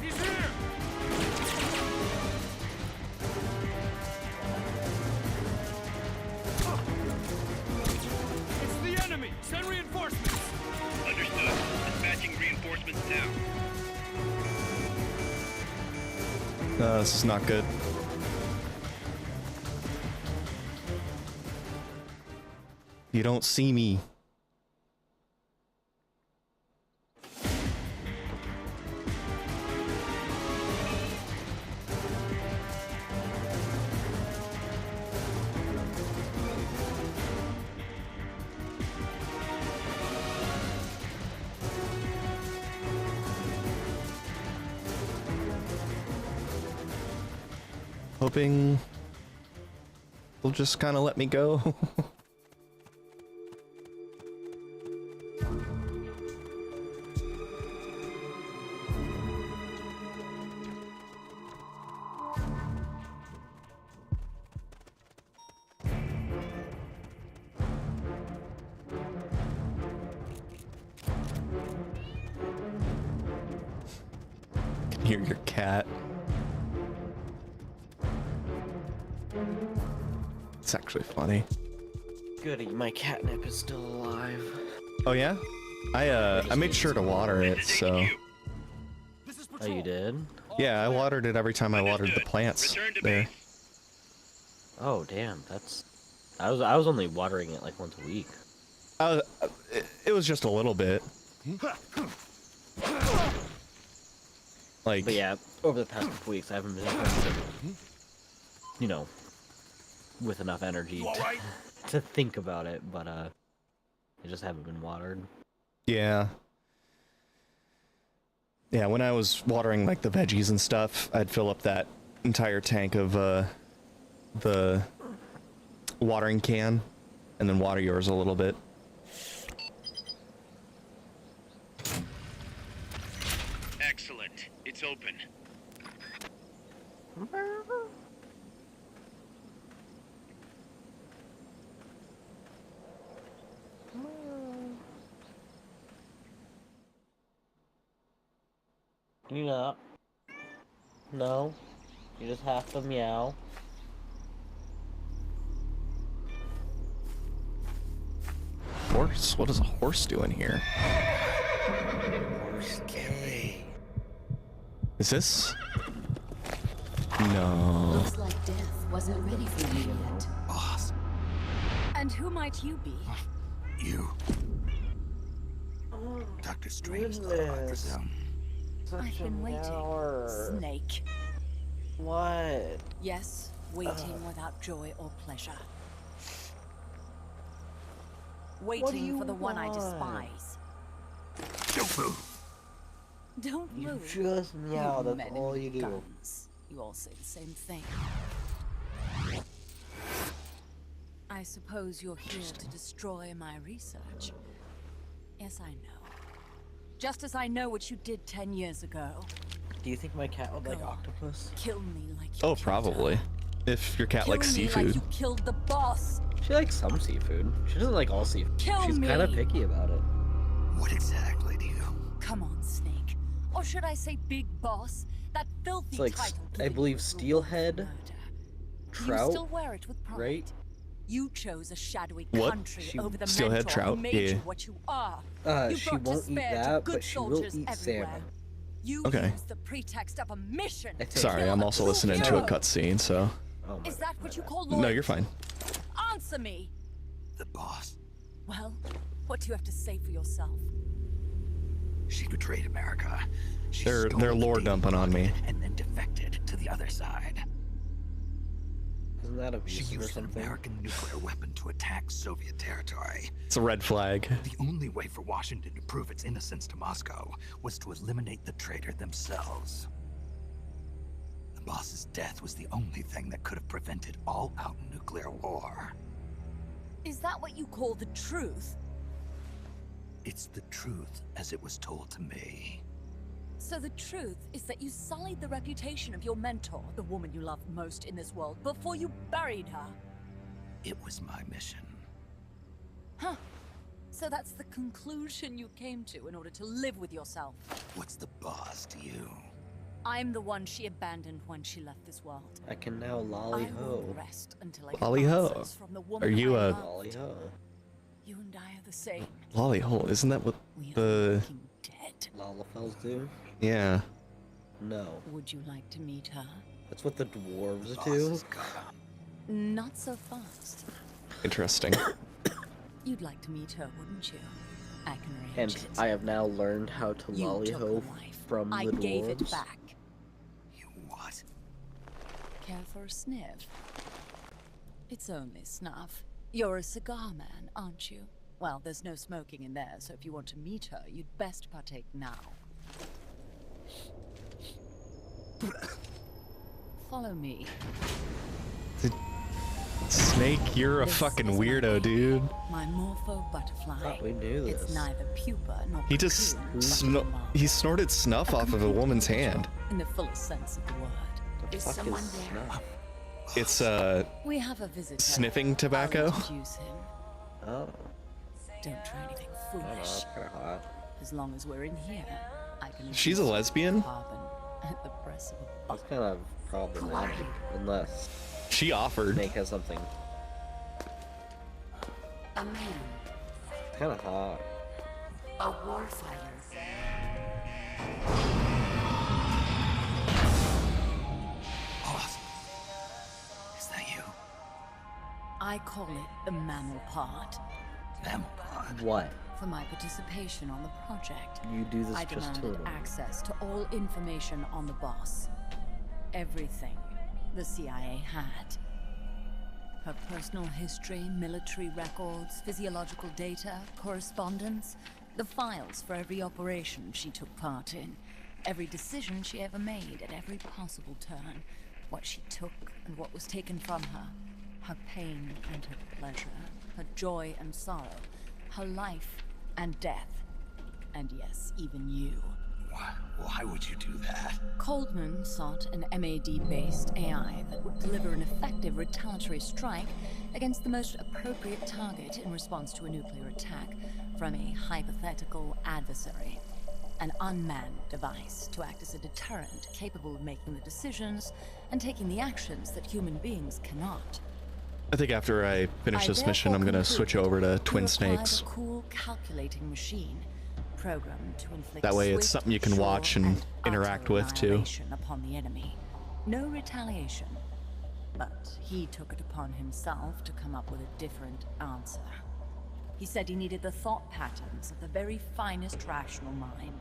He's here! It's the enemy! Send reinforcements! Understood. Dispatching reinforcements now. This is not good. You don't see me. Hoping they'll just kind of let me go. Can hear your cat. It's actually funny. Goody, my catnip is still alive. Oh yeah? I made sure to water it, so Oh, you did? yeah, I watered it every time I watered the plants Return to there. base. Oh, damn, that's... I was only watering it like once a week. It was just a little bit. Like, But yeah, over the past couple weeks, I haven't been able to, you know, with enough energy You all right? to think about it, but They just haven't been watered. Yeah. Yeah, when I was watering like the veggies and stuff, I'd fill up that entire tank of the watering can and then water yours a little bit. Excellent. It's open. You not? No? You just have to meow. Horse? What does a horse do in here? Horse gay. Is this? No. Looks like death wasn't ready for you yet. Boss, And who might you be? you. Dr. Strange, though, I presume. I've been waiting. Snake. What? Yes, waiting without joy or pleasure. Waiting for the one I despise. Don't move. Don't You move. just meow, You that's men all in you do. guns. You all say the same thing. I suppose you're here to destroy my research. Yes, I know. Just as I know what you did 10 years ago. Do you think my cat would like Go on. octopus? Kill me like you Oh, killed probably. her. If your cat Kill likes me seafood. like you killed the boss. She likes some seafood. She doesn't like all seafood. Kill She's kind of me. picky about it. What exactly do you... Come on, Snake. Or should I say Big Boss? That filthy It's like, title. I given believe you for steelhead, murder. You trout, still wear it with pride. right? You chose a shadowy What? country She- over the Steelhead mentor trout? who made Yeah. you what you are. You She brought won't eat despair to that, good but she will soldiers eat everywhere. salmon. You Okay. used the pretext of a mission. I think- Sorry, I'm also listening to a cutscene, so. Oh my Is that what you call No, loyalty? you're fine. Answer me. The boss. Well, what do you have to say for yourself? She betrayed America. She They're stole lore the dumping on me. and then defected to the other side. Isn't that She abusive or used an something? American nuclear weapon to attack Soviet territory. It's a red flag. The only way for Washington to prove its innocence to Moscow was to eliminate the traitor themselves. The boss's death was the only thing that could have prevented all-out nuclear war. Is that what you call the truth? It's the truth as it was told to me. So the truth is that you sullied the reputation of your mentor, the woman you loved most in this world, before you buried her. It was my mission. Huh. So that's the conclusion you came to in order to live with yourself. What's the boss to you? I'm the one she abandoned when she left this world. I can now I lolly ho. won't rest until I get Lolly ho. answers from the woman Are you I a- loved. Lolly ho. You and I are the same. Lolly hole, isn't that what We are the... fucking dead. Lalafels do? Yeah. No. Would you like to meet her? That's what the dwarves Boss do? is gone. Not so fast. Interesting. You'd like to meet her, wouldn't you? I can arrange And it. I have now learned how to You lolly took ho her wife. from I the dwarves. gave it back. You what? Care for a sniff? It's only snuff. You're a cigar man, aren't you? Well, there's no smoking in there, so if you want to meet her, you'd best partake now. Follow me. Snake, you're a This fucking is my weirdo, baby, dude. My morpho butterfly. Thought we knew It's this. neither pupa nor He just cocoon, but sno- a he snorted snuff off of a woman's hand. in the fullest sense of the word. The Is fuck someone is there? snuff? It's We have a visitor. sniffing tobacco. I'll introduce him. Oh. Don't try anything I don't know, foolish. that's kinda hot. As long as we're in here, I can. She's a introduce lesbian? Carbon at the press of a That's kind of problematic. Unless She offered. Snake has something. A man, It's kind of hot. a warfighter. Boss. Is that you? I call it the mammal part. Mammal pod? What? For my participation on the project, You do this I just to demanded access to all information on the boss. Everything the CIA had. Her personal history, military records, physiological data, correspondence, the files for every operation she took part in, every decision she ever made at every possible turn, what she took and what was taken from her pain and her pleasure, her joy and sorrow, her life and death, and yes, even you. Why would you do that? Coldman sought an MAD-based AI that would deliver an effective retaliatory strike against the most appropriate target in response to a nuclear attack from a hypothetical adversary. An unmanned device to act as a deterrent capable of making the decisions and taking the actions that human beings cannot. I think after I finish this mission, I'm gonna switch over to Twin Snakes. A cool calculating machine, programmed to inflict That way it's swift, something you can sure, watch and interact utter with, too. annihilation upon the enemy. No retaliation, but he took it upon himself to come up with a different answer. He said he needed the thought patterns of the very finest rational mind,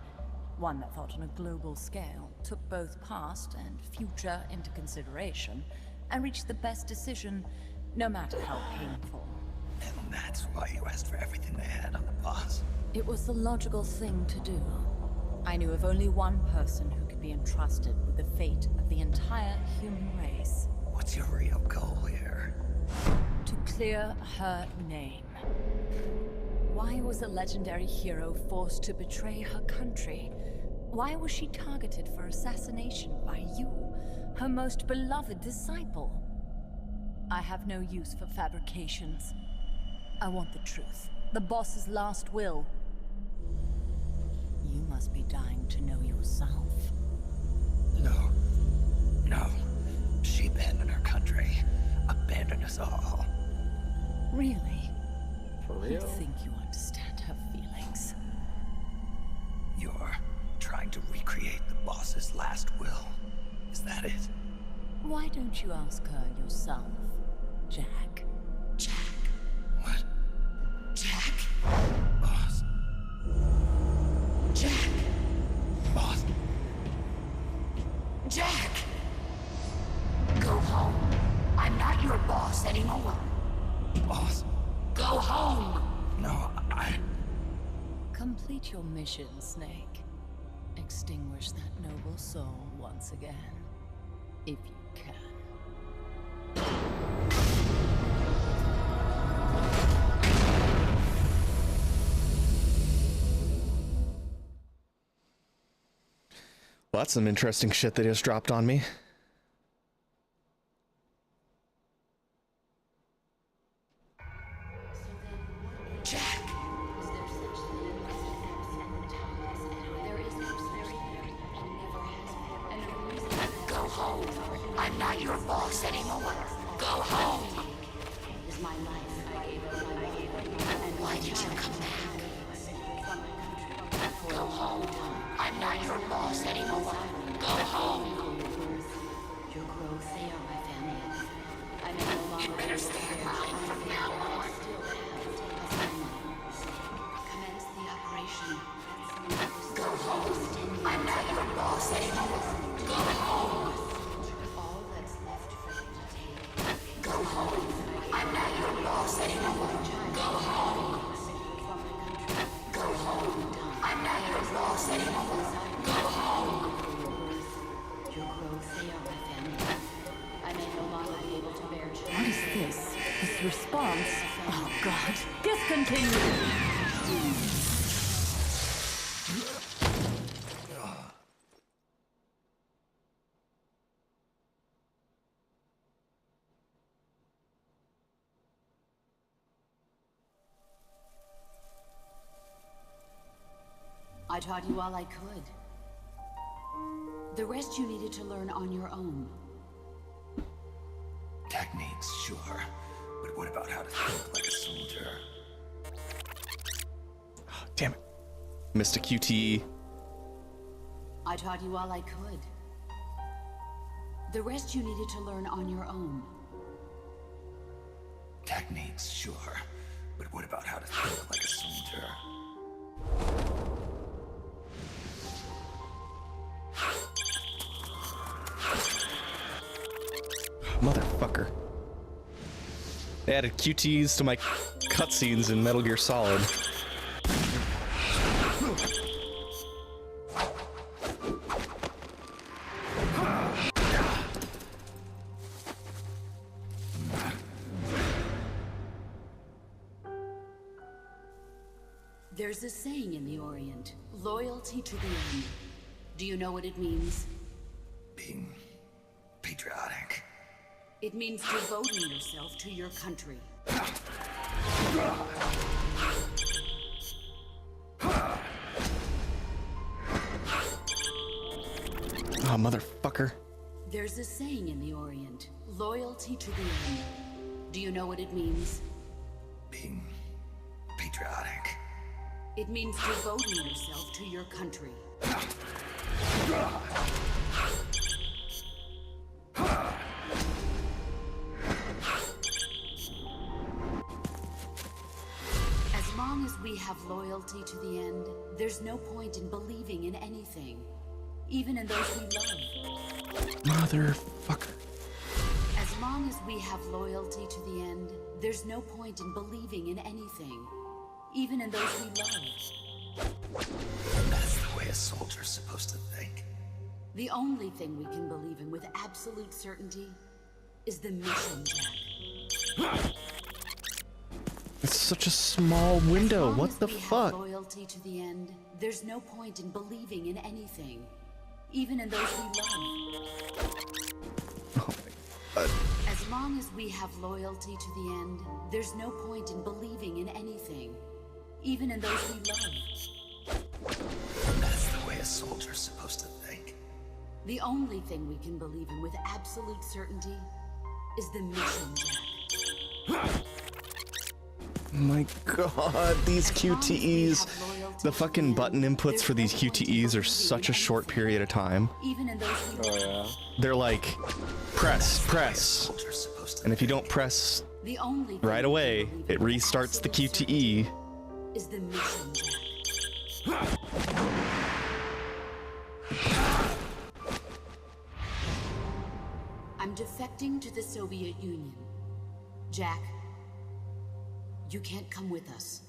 one that thought on a global scale, took both past and future into consideration, and reached the best decision, no matter how painful. And that's why you asked for everything they had on the boss. It was the logical thing to do. I knew of only one person who could be entrusted with the fate of the entire human race. What's your real goal here? To clear her name. Why was a legendary hero forced to betray her country? Why was she targeted for assassination by you, her most beloved disciple? I have no use for fabrications. I want the truth. The boss's last will. You must be dying to know yourself. No. She abandoned her country. Abandoned us all. Really? For You real? think you understand her feelings? You're trying to recreate the boss's last will. Is that it? Why don't you ask her yourself, Jack? What? Jack? Boss. Jack! Boss. Jack! Go home. I'm not your boss anymore. Boss. Go home! No, Complete your mission, Snake. Extinguish that noble soul once again, if you can. Well, that's some interesting shit they just dropped on me. Jack! Go home. I'm not your boss anymore. Go home. Why did you come back? Go home. I'm not your boss anymore. Go home. You better stay in line from now on. Go home. I'm not your boss anymore. Go home. Go home. I'm not your boss anymore. Go home. Go home. I'm not your boss anymore. Go home. What is this? This response? Oh God! Discontinue! I taught you all I could. The rest you needed to learn on your own. Techniques, sure. But what about how to think like a soldier? Oh, damn it. Missed a QTE. I taught you all I could. The rest you needed to learn on your own. Techniques, sure. But what about how to think like a soldier? Motherfucker. They added QTs to my cutscenes in Metal Gear Solid. There's a saying in the Orient, loyalty to the end. Do you know what it means? Being patriotic. It means devoting yourself to your country. Oh, motherfucker. There's a saying in the Orient, loyalty to the end. Do you know what it means? Being patriotic. It means devoting yourself to your country. As long as we have loyalty to the end, there's no point in believing in anything, even in those we love. Motherfucker. As long as we have loyalty to the end, there's no point in believing in anything, even in those we love. And that's the way a soldier's supposed to think. The only thing we can believe in with absolute certainty is the mission, Jack. It's such a small window. What the fuck? Loyalty to the end, there's no point in believing in anything, even in those we love. Oh my god. As long as we have loyalty to the end, there's no point in believing in anything, even in those we love. And that's the way a soldier's supposed to think. The only thing we can believe in with absolute certainty is the mission, Jack. My god, these QTEs. The fucking button inputs for these QTEs are such a short period of time. Even in those we Oh yeah. They're like, press, press. And if you don't press the only right away, it restarts the QTE. Is the mission, Jack. I'm defecting to the Soviet Union. Jack, you can't come with us.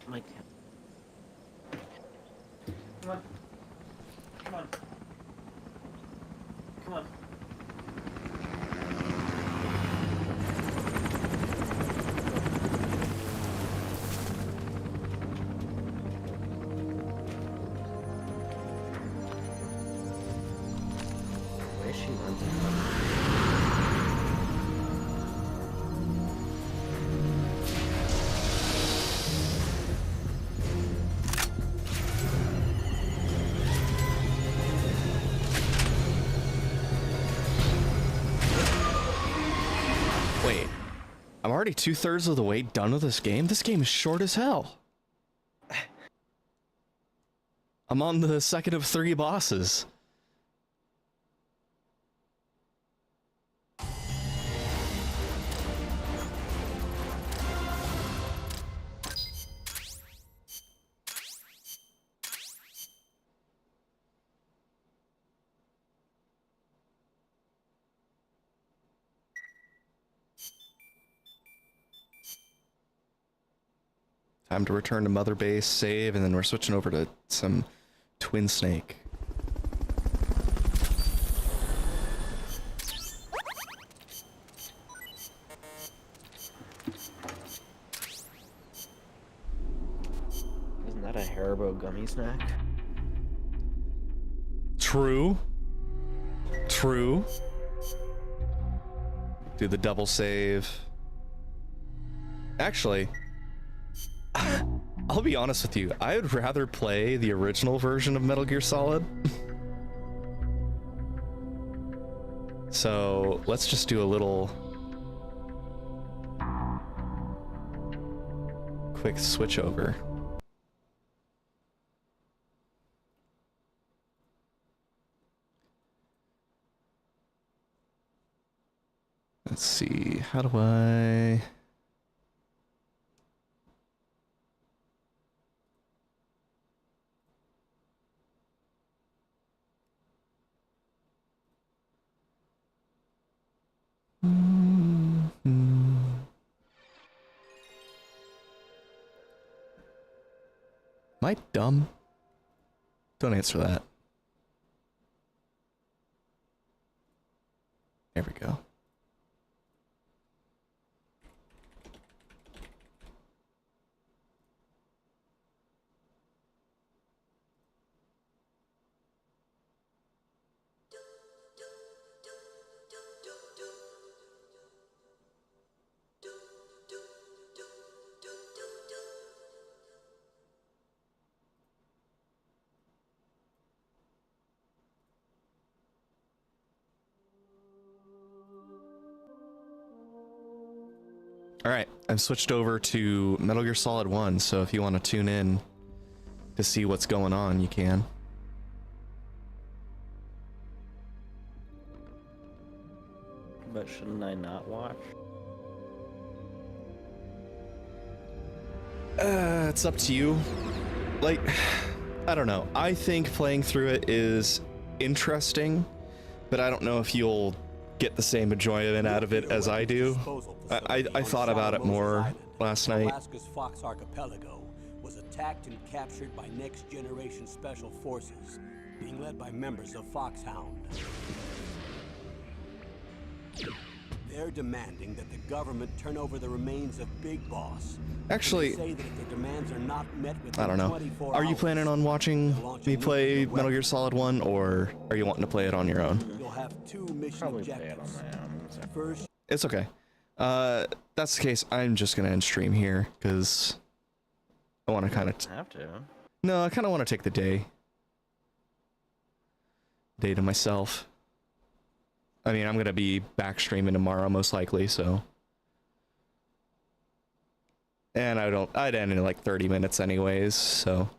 My Come on. Come on. Come on. Where is she running? I'm already 2/3 of the way done with this game. This game is short as hell. I'm on the second of 3 bosses. Time to return to Mother Base, save, and then we're switching over to some Twin Snake. Isn't that a Haribo gummy snack? True. True. Do the double save. Actually, I'll be honest with you. I would rather play the original version of Metal Gear Solid. So let's just do a little quick switch over. Let's see. How do I... Am I dumb? Don't answer that. There we go. Alright, I've switched over to Metal Gear Solid 1, so if you want to tune in to see what's going on, you can. But shouldn't I not watch? It's up to you. Like, I don't know. I think playing through it is interesting, but I don't know if you'll get the same enjoyment out of it as I do. I thought about it more last night. Alaska's Fox Archipelago was attacked and captured by Next Generation Special Forces, being led by members of Foxhound. They're demanding that the government turn over the remains of Big Boss. Actually, They say that if their demands are not met within I don't know. 24 Are you hours, planning on watching me play Metal Gear Solid 1, or are you wanting to play it on your own? You'll have two mission Probably play it on objectives. my own. First, It's okay. That's the case. I'm just gonna end stream here, because I want to kind of... Have to. No, I kind of want to take the day to myself. I mean, I'm gonna be back streaming tomorrow, most likely, so... And I'd end in like 30 minutes anyways, so...